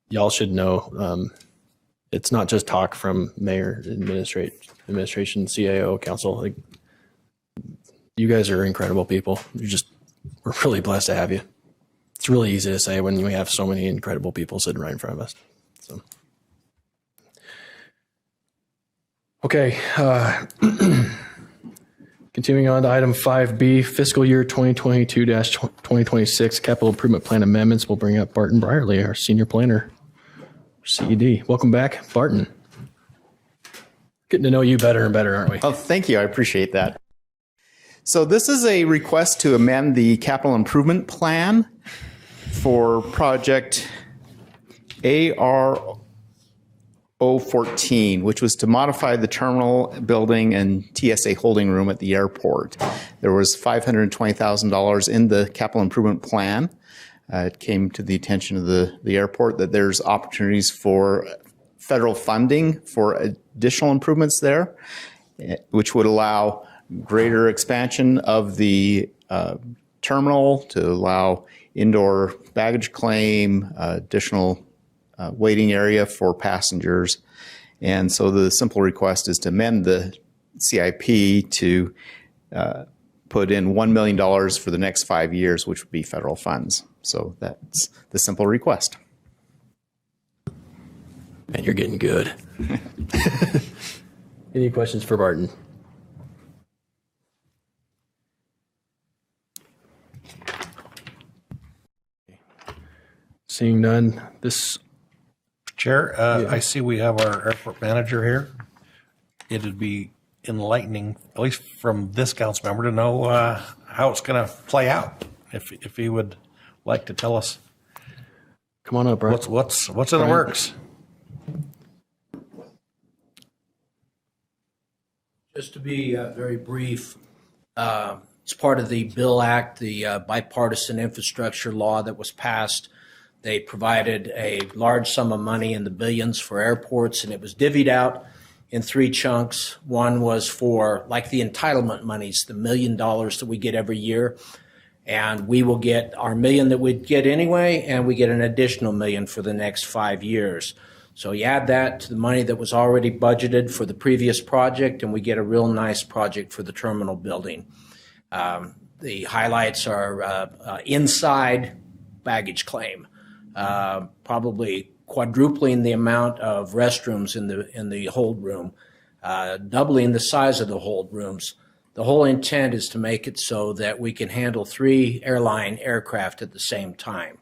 y'all should know it's not just talk from mayor, administration, CAO, council. Like, you guys are incredible people. We're really blessed to have you. It's really easy to say when we have so many incredible people sitting right in front of us. So, okay. Continuing on to item 5B, fiscal year 2022-2026 capital improvement plan amendments. We'll bring up Barton Brierly, our senior planner, CED. Welcome back, Barton. Getting to know you better and better, aren't we? Oh, thank you. I appreciate that. So this is a request to amend the capital improvement plan for project AR014, which was to modify the terminal building and TSA holding room at the airport. There was $520,000 in the capital improvement plan. It came to the attention of the airport that there's opportunities for federal funding for additional improvements there, which would allow greater expansion of the terminal to allow indoor baggage claim, additional waiting area for passengers. And so the simple request is to amend the CIP to put in $1 million for the next 5 years, which would be federal funds. So that's the simple request. Man, you're getting good. Any questions for Barton? Seeing none, this... Chair, I see we have our airport manager here. It'd be enlightening, at least from this council member, to know how it's going to play out. If he would like to tell us. Come on up, Brian. What's in the works? Just to be very brief, it's part of the Bill Act, the bipartisan infrastructure law that was passed. They provided a large sum of money in the billions for airports, and it was divvied out in 3 chunks. One was for, like, the entitlement monies, the $1 million that we get every year. And we will get our $1 million that we'd get anyway, and we get an additional $1 million for the next 5 years. So you add that to the money that was already budgeted for the previous project, and we get a real nice project for the terminal building. The highlights are inside baggage claim, probably quadrupling the amount of restrooms in the hold room, doubling the size of the hold rooms. The whole intent is to make it so that we can handle 3 airline aircraft at the same time.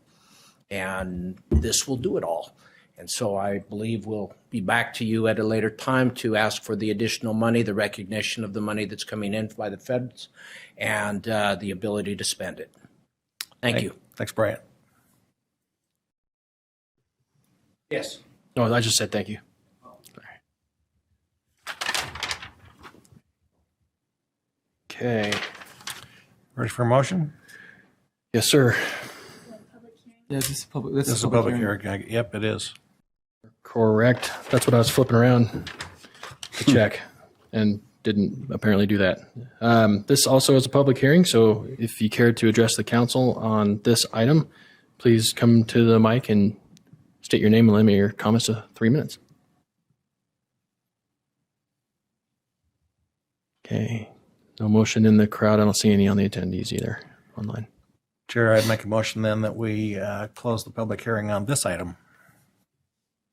And this will do it all. And so I believe we'll be back to you at a later time to ask for the additional money, the recognition of the money that's coming in by the feds, and the ability to spend it. Thank you. Thanks, Brian. Yes. No, I just said thank you. Okay. Ready for a motion? Yes, sir. Yeah, this is public. This is a public hearing. Yep, it is. Correct. That's what I was flipping around to check and didn't apparently do that. This also is a public hearing, so if you care to address the council on this item, please come to the mic and state your name and limit your comments to 3 minutes. Okay. No motion in the crowd. I don't see any on the attendees either online. Chair, I'd make a motion then that we close the public hearing on this item.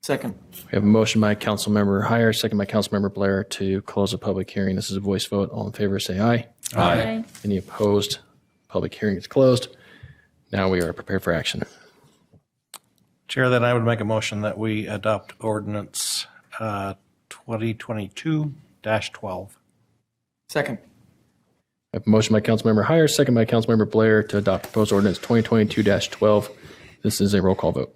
Second. We have a motion by Councilmember Heyer, second by Councilmember Blair to close the public hearing. This is a voice vote. All in favor, say aye. Aye. Any opposed? Public hearing is closed. Now we are prepared for action. Chair, then I would make a motion that we adopt ordinance 2022-12. Second. I have a motion by Councilmember Heyer, second by Councilmember Blair to adopt proposed ordinance 2022-12. This is a roll call vote.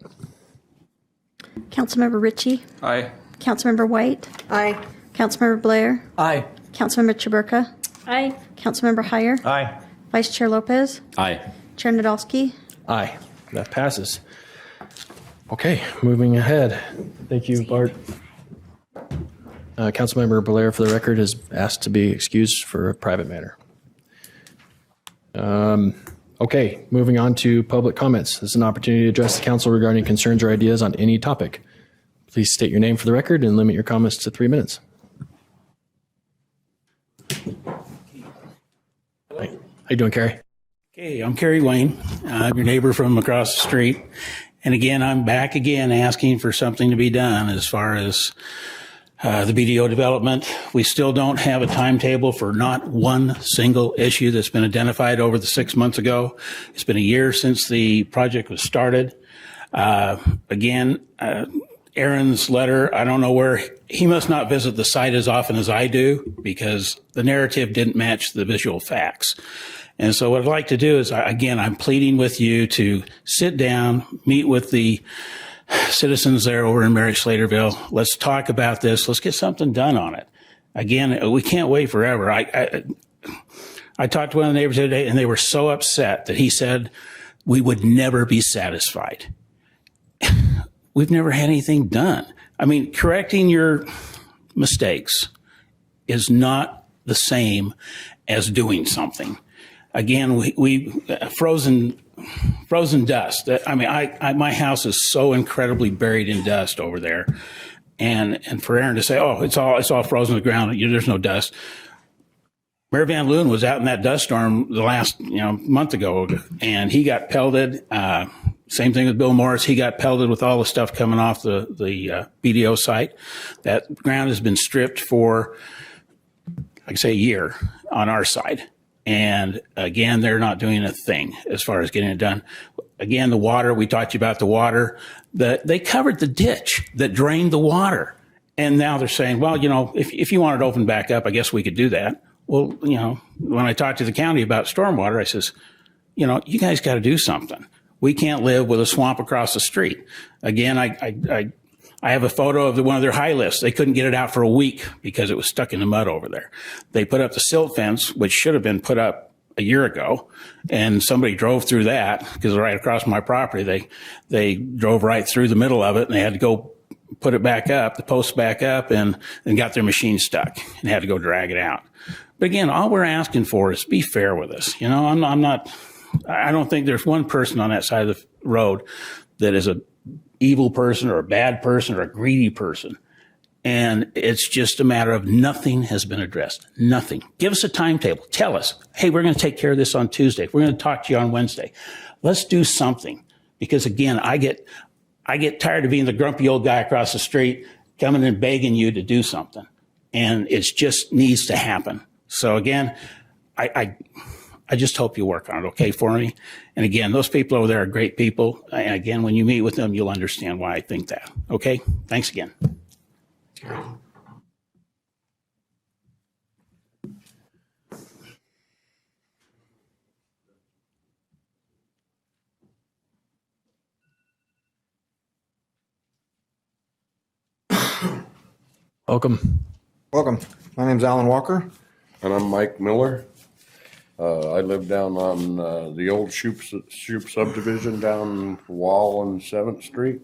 Councilmember Ritchie. Aye. Councilmember White. Aye. Councilmember Blair. Aye. Councilmember Chaburka. Aye. Councilmember Heyer. Aye. Vice Chair Lopez. Aye. Chair Nadolski. Aye. That passes. Okay, moving ahead. Thank you, Bart. Councilmember Blair, for the record, is asked to be excused for a private matter. Okay, moving on to public comments. This is an opportunity to address the council regarding concerns or ideas on any topic. Please state your name for the record and limit your comments to 3 minutes. Hi. How you doing, Kerry? Okay, I'm Kerry Wayne. I'm your neighbor from across the street. And again, I'm back again asking for something to be done as far as the BDO development. We still don't have a timetable for not one single issue that's been identified over the 6 months ago. It's been a year since the project was started. Aaron's letter, I don't know where, he must not visit the site as often as I do because the narrative didn't match the visual facts. And so what I'd like to do is, again, I'm pleading with you to sit down, meet with the citizens there over in Mary Slaterville. Let's talk about this. Let's get something done on it. Again, we can't wait forever. I talked to one of the neighbors today, and they were so upset that he said we would never be satisfied. We've never had anything done. I mean, correcting your mistakes is not the same as doing something. Again, we frozen dust. I mean, my house is so incredibly buried in dust over there, and for Aaron to say, "Oh, it's all frozen to the ground. There's no dust." Mayor Van Loon was out in that dust storm the last month ago, and he got pelted. Same thing with Bill Morris. He got pelted with all the stuff coming off the BDO site. That ground has been stripped for, like I say, a year on our side. And again, they're not doing a thing as far as getting it done. Again, the water, we talked to you about the water. They covered the ditch that drained the water. And now they're saying, well, if you want it opened back up, I guess we could do that. Well, when I talked to the county about stormwater, I says, you guys got to do something. We can't live with a swamp across the street. Again, I have a photo of one of their high lifts. They couldn't get it out for a week because it was stuck in the mud over there. They put up the silt fence, which should have been put up a year ago, and somebody drove through that because right across my property. They drove right through the middle of it, and they had to go put it back up, the post back up, and got their machine stuck and had to go drag it out. But again, all we're asking for is be fair with us. I don't think there's one person on that side of the road that is a evil person or a bad person or a greedy person. And it's just a matter of nothing has been addressed. Nothing. Give us a timetable. Tell us, hey, we're going to take care of this on Tuesday. We're going to talk to you on Wednesday. Let's do something. Because again, I get tired of being the grumpy old guy across the street coming and begging you to do something. And it just needs to happen. So again, I just hope you work on it, okay, for me. And again, those people over there are great people. And again, when you meet with them, you'll understand why I think that. Okay? Thanks again. Welcome. Welcome. My name's Alan Walker. And I'm Mike Miller. I live down on the old Shoup subdivision down Wall and 7th Street.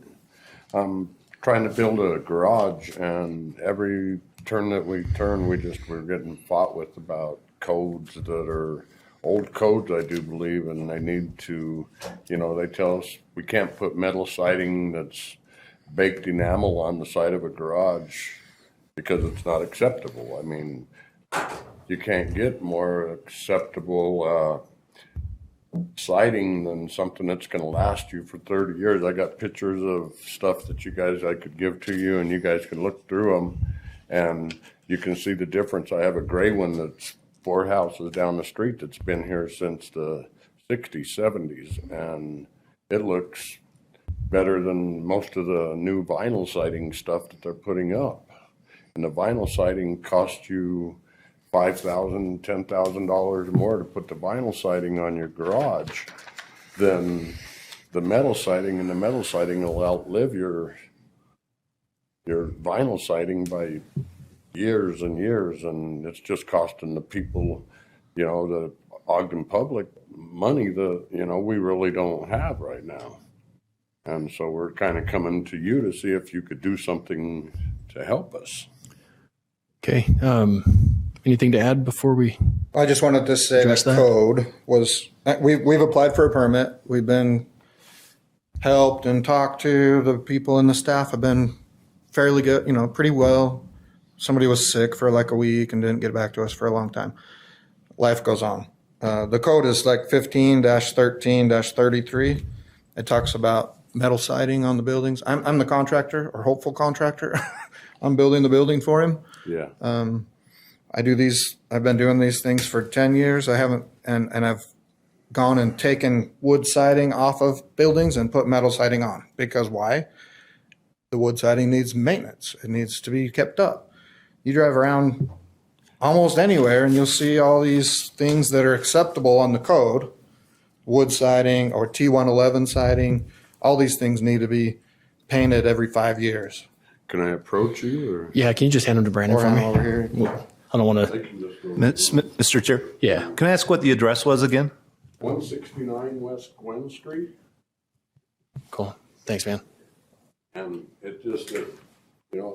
I'm trying to build a garage, and every turn that we turn, we're getting fought with about codes that are old codes, I do believe, and they need to, they tell us we can't put metal siding that's baked enamel on the side of a garage because it's not acceptable. I mean, you can't get more acceptable siding than something that's going to last you for 30 years. I got pictures of stuff that I could give to you, and you guys can look through them, and you can see the difference. I have a gray one that's 4 houses down the street that's been here since the 60s, 70s, and it looks better than most of the new vinyl siding stuff that they're putting up. And the vinyl siding costs you $5,000, $10,000 more to put the vinyl siding on your garage than the metal siding, and the metal siding will outlive your vinyl siding by years and years, and it's just costing the people, the Ogden public money that, we really don't have right now. And so we're kind of coming to you to see if you could do something to help us. Okay. Anything to add before we? I just wanted to say that code was, we've applied for a permit. We've been helped and talked to. The people and the staff have been fairly good, pretty well. Somebody was sick for like a week and didn't get back to us for a long time. Life goes on. The code is like 15-13-33. It talks about metal siding on the buildings. I'm the contractor, or hopeful contractor. I'm building the building for him. Yeah. I've been doing these things for 10 years. And I've gone and taken wood siding off of buildings and put metal siding on. Because why? The wood siding needs maintenance. It needs to be kept up. You drive around almost anywhere and you'll see all these things that are acceptable on the code. Wood siding or T111 siding. All these things need to be painted every 5 years. Can I approach you? Or? Yeah, can you just hand them to Brandon for me? Over here. I don't want to. Mr. Chair? Yeah. Can I ask what the address was again? 169 West Gwen Street. Cool. Thanks, man. And it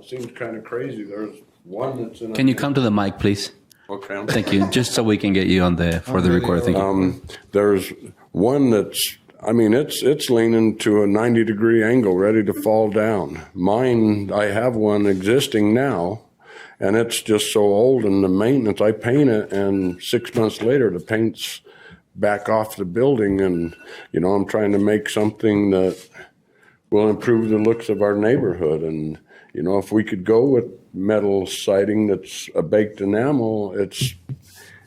seems kind of crazy. There's one that's in. Can you come to the mic, please? Okay. Thank you. Just so we can get you on for the record. Thank you. There's one that's, it's leaning to a 90-degree angle, ready to fall down. Mine, I have one existing now, and it's just so old, and the maintenance, I paint it, and 6 months later, the paint's back off the building, and, I'm trying to make something that will improve the looks of our neighborhood. And, if we could go with metal siding that's a baked enamel, it's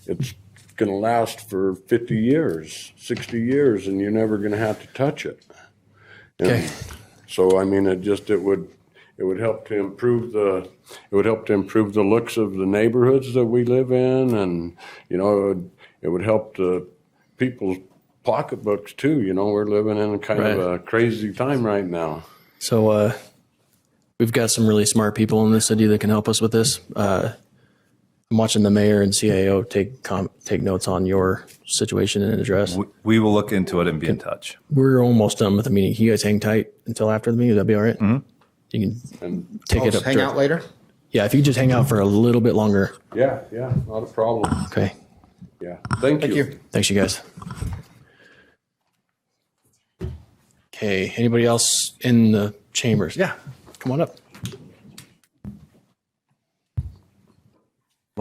going to last for 50 years, 60 years, and you're never going to have to touch it. Okay. So, it would help to improve the looks of the neighborhoods that we live in, and, it would help the people's pocketbooks too. We're living in kind of a crazy time right now. So, we've got some really smart people in the city that can help us with this. I'm watching the mayor and CAO take notes on your situation and address. We will look into it and be in touch. We're almost done with the meeting. You guys hang tight until after the meeting. That'd be all right. Mm-hmm. You can take it up. Hang out later? Yeah, if you just hang out for a little bit longer. Yeah, not a problem. Okay. Yeah, thank you. Thanks, you guys. Okay, anybody else in the chambers? Yeah, come on up.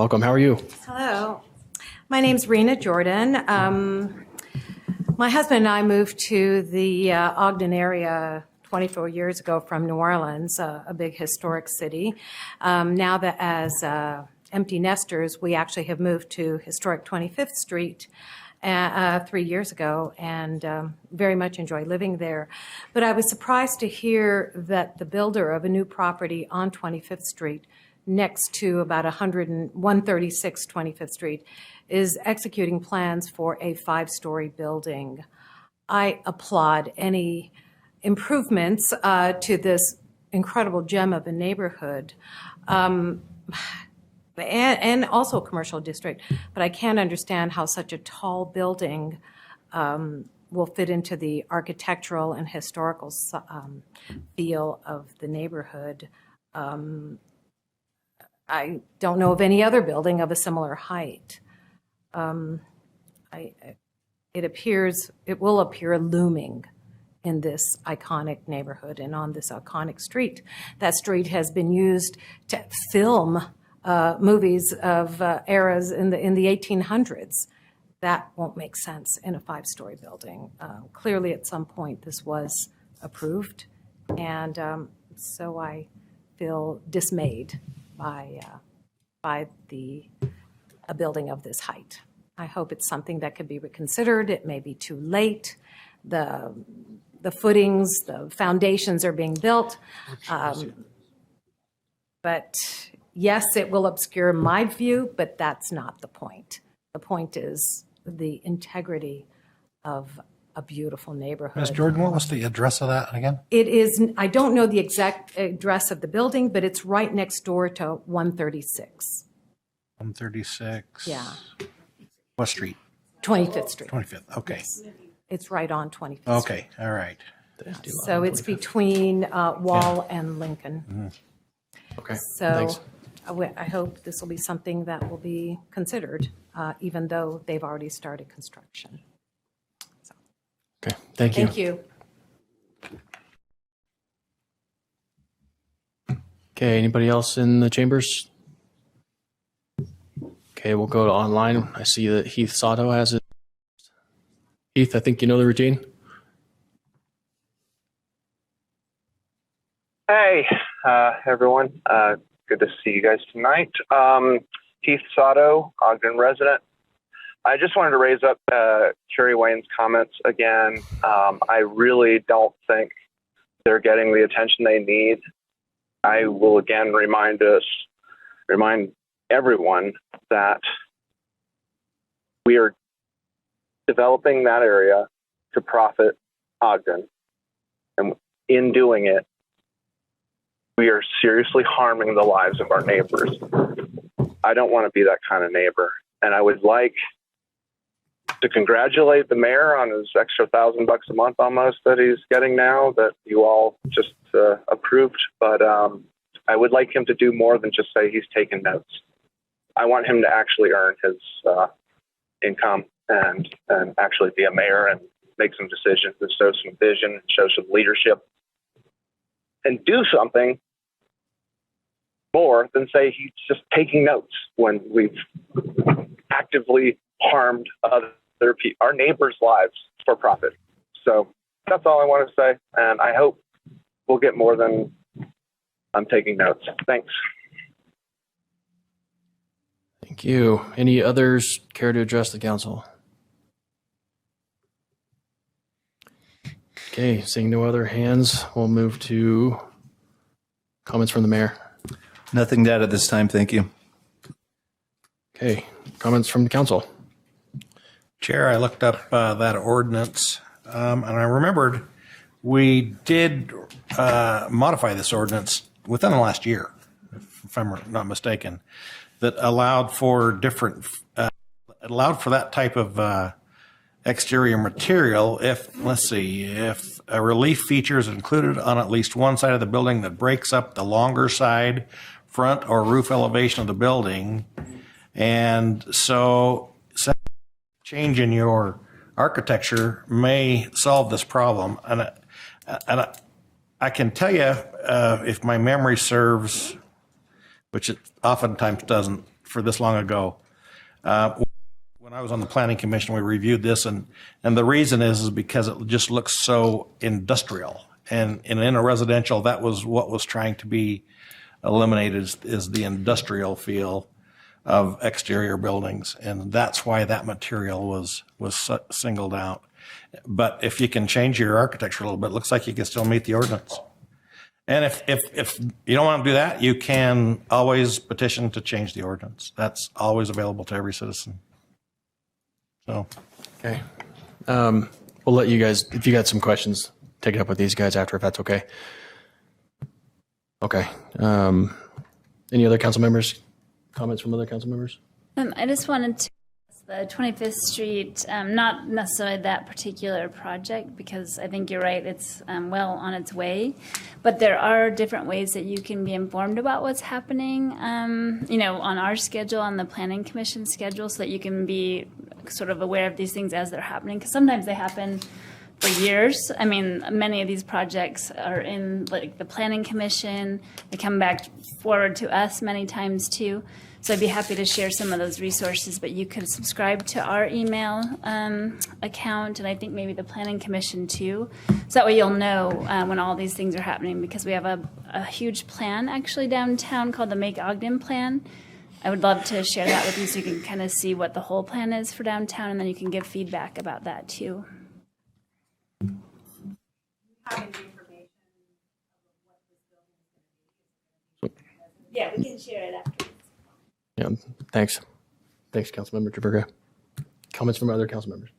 Welcome. How are you? Hello. My name's Rena Jordan. My husband and I moved to the Ogden area 24 years ago from New Orleans, a big historic city. Now that as empty nesters, we actually have moved to historic 25th Street 3 years ago and very much enjoy living there. But I was surprised to hear that the builder of a new property on 25th Street next to about 136 25th Street is executing plans for a 5-story building. I applaud any improvements to this incredible gem of a neighborhood. And also a commercial district, but I can't understand how such a tall building will fit into the architectural and historical feel of the neyborhood. I don't know of any other building of a similar height. It will appear looming in this iconic neighborhood and on this iconic street. That street has been used to film movies of eras in the 1800s. That won't make sense in a 5-story building. Clearly, at some point, this was approved, and so I feel dismayed by a building of this height. I hope it's something that could be reconsidered. It may be too late. The footings, the foundations are being built, but yes, it will obscure my view, but that's not the point. The point is the integrity of a beautiful neighborhood. Ms. Jordan, what was the address of that again? It is, I don't know the exact address of the building, but it's right next door to 136. 136? Yeah. What street? 25th Street. 25th, okay. Yes. It's right on 25th Street. Okay, all right. So it's between Wall and Lincoln. Okay, So thanks. I hope this will be something that will be considered, even though they've already started construction. Okay, thank you. Thank you. Okay, anybody else in the chambers? Okay, we'll go to online. I see that Heath Sato has it. Heath, I think you know the routine. Hey, everyone. Good to see you guys tonight. Heath Sato, Ogden resident. I just wanted to raise up Carrie Wayne's comments again. I really don't think they're getting the attention they need. I will again remind everyone that we are developing that area to profit Ogden. And in doing it, we are seriously harming the lives of our neighbors. I don't want to be that kind of neighbor. And I would like to congratulate the mayor on his extra $1,000 a month almost that he's getting now that you all just approved. But I would like him to do more than just say he's taking notes. I want him to actually earn his income and actually be a mayor and make some decisions and show some vision and show some leadership and do something more than say he's just taking notes when we've actively harmed our neighbors' lives for profit. So that's all I want to say, and I hope we'll get more than I'm taking notes. Thanks. Thank you. Any others care to address the council? Okay, seeing no other hands, we'll move to comments from the mayor. Nothing to add at this time, thank you. Okay, comments from the council. Chair, I looked up that ordinance, and I remembered we did modify this ordinance within the last year, if I'm not mistaken, that allowed for that type of exterior material if a relief feature is included on at least one side of the building that breaks up the longer side, front, or roof elevation of the building. And so change in your architecture may solve this problem. And I can tell you, if my memory serves, which it oftentimes doesn't, for this long ago. When I was on the planning commission, we reviewed this, and the reason is because it just looks so industrial. And in a residential, that was what was trying to be eliminated is the industrial feel of exterior buildings. And that's why that material was singled out. But if you can change your architecture a little bit, it looks like you can still meet the ordinance. And if you don't want to do that, you can always petition to change the ordinance. That's always available to every citizen. So, okay. We'll let you guys, if you got some questions, take it up with these guys after, if that's okay. Okay. Any other council members? Comments from other council members? I just wanted to the 25th Street, not necessarily that particular project, because I think you're right, it's well on its way. But there are different ways that you can be informed about what's happening, you know, on our schedule, on the Planning Commission schedule, so that you can be sort of aware of these things as they're happening. Because sometimes they happen for years. I mean, many of these projects are in like the Planning Commission. They come back forward to us many times too. So I'd be happy to share some of those resources, but you can subscribe to our email account, and I think maybe the Planning Commission too. So that way you'll know when all these things are happening, because we have a huge plan actually downtown called the Make Ogden Plan. I would love to share that with you so you can kind of see what the whole plan is for downtown, and then you can give feedback about that too. Yeah, we can share it after. Yeah, thanks. Thanks, Councilmember Jaberga. Comments from other council members?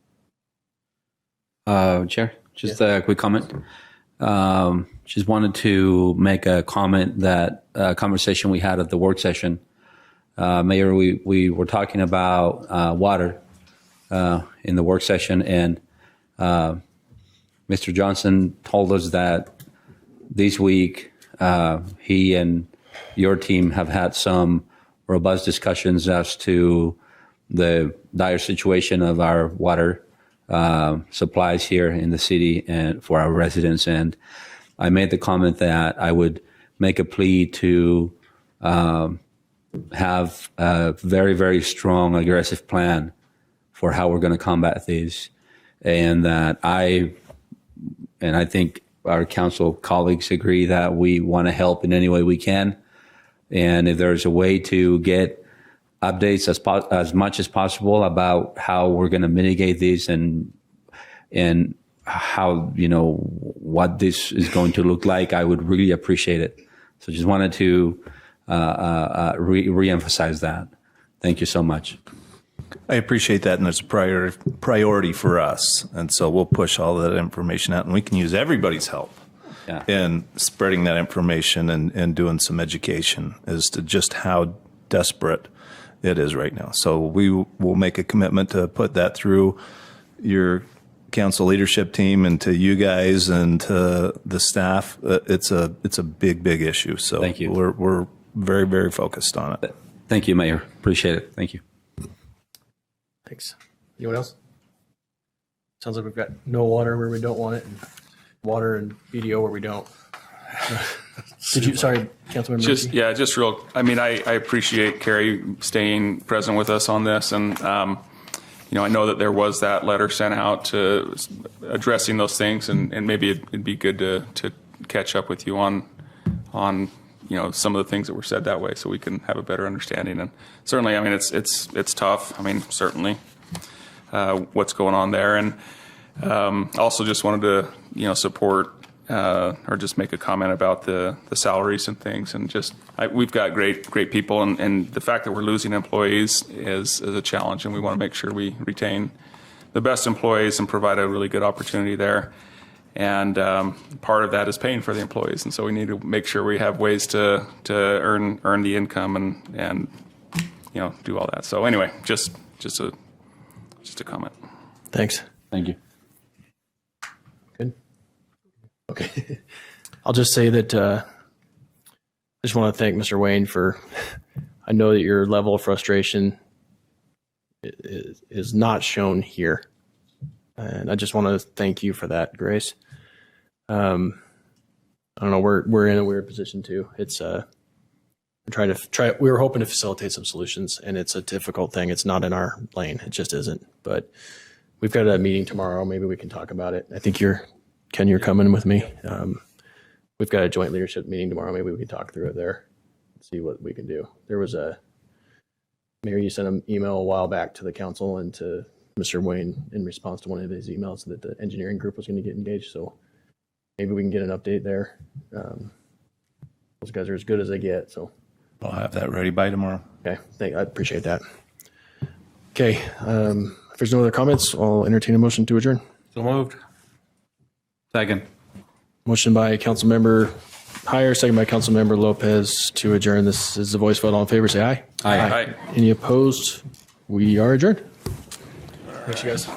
Chair, just a quick comment. Just wanted to make a comment that conversation we had at the work session. Mayor, we were talking about water in the work session, and Mr. Johnson told us that this week he and your team have had some robust discussions as to the dire situation of our water supplies here in the city and for our residents. And I made the comment that I would make a plea to have a very, very strong, aggressive plan for how we're going to combat these. And that I think our council colleagues agree that we want to help in any way we can. And if there's a way to get updates as much as possible about how we're going to mitigate these and how, you know, what this is going to look like, I would really appreciate it. So just wanted to re-emphasize that. Thank you so much. I appreciate that, and it's a priority for us. And so we'll push all that information out, and we can use everybody's help in spreading that information and doing some education as to just how desperate it is right now. So we will make a commitment to put that through your council leadership team and to you guys and to the staff. It's a big issue. So thank you. We're very, very focused on it. Thank you, Mayor. Appreciate it. Thank you. Thanks. Anyone else? Sounds like we've got no water where we don't want it, and water and BDO where we don't. Did you? Sorry, Councilmember. Just real. I mean, I appreciate Carrie staying present with us on this, and you know, I know that there was that letter sent out to addressing those things, and maybe it'd be good to catch up with you on you know, some of the things that were said that way, so we can have a better understanding. And certainly, I mean, it's tough. I mean, certainly, what's going on there, and also just wanted to, you know, support or just make a comment about the salaries and things, and just we've got great people, and the fact that we're losing employees is a challenge, and we want to make sure we retain the best employees and provide a really good opportunity there. And part of that is paying for the employees, and so we need to make sure we have ways to earn the income and you know, do all that. So anyway, just a comment. Thanks. Thank you. Good. Okay. I'll just say that I just want to thank Mr. Wayne for. I know that your level of frustration is not shown here. And I just want to thank you for that, Grace. I don't know, we're in a weird position too. It's We were hoping to facilitate some solutions, and it's a difficult thing. It's not in our lane. It just isn't. But we've got a meeting tomorrow. Maybe we can talk about it. I think you're coming with me. We've got a joint leadership meeting tomorrow. Maybe we can talk through it there, see what we can do. There was Mayor, you sent an email a while back to the council and to Mr. Wayne in response to one of his emails that the engineering group was going to get engaged. So maybe we can get an update there. Those guys are as good as they get. So I'll have that ready by tomorrow. Okay, I appreciate that. Okay, if there's no other comments, I'll entertain a motion to adjourn. So moved. Second. Motion by Councilmember Heyer, second by Councilmember Lopez to adjourn. This is the voice vote. All in favor, say aye. Aye. Any opposed? We are adjourned. Thanks, you guys.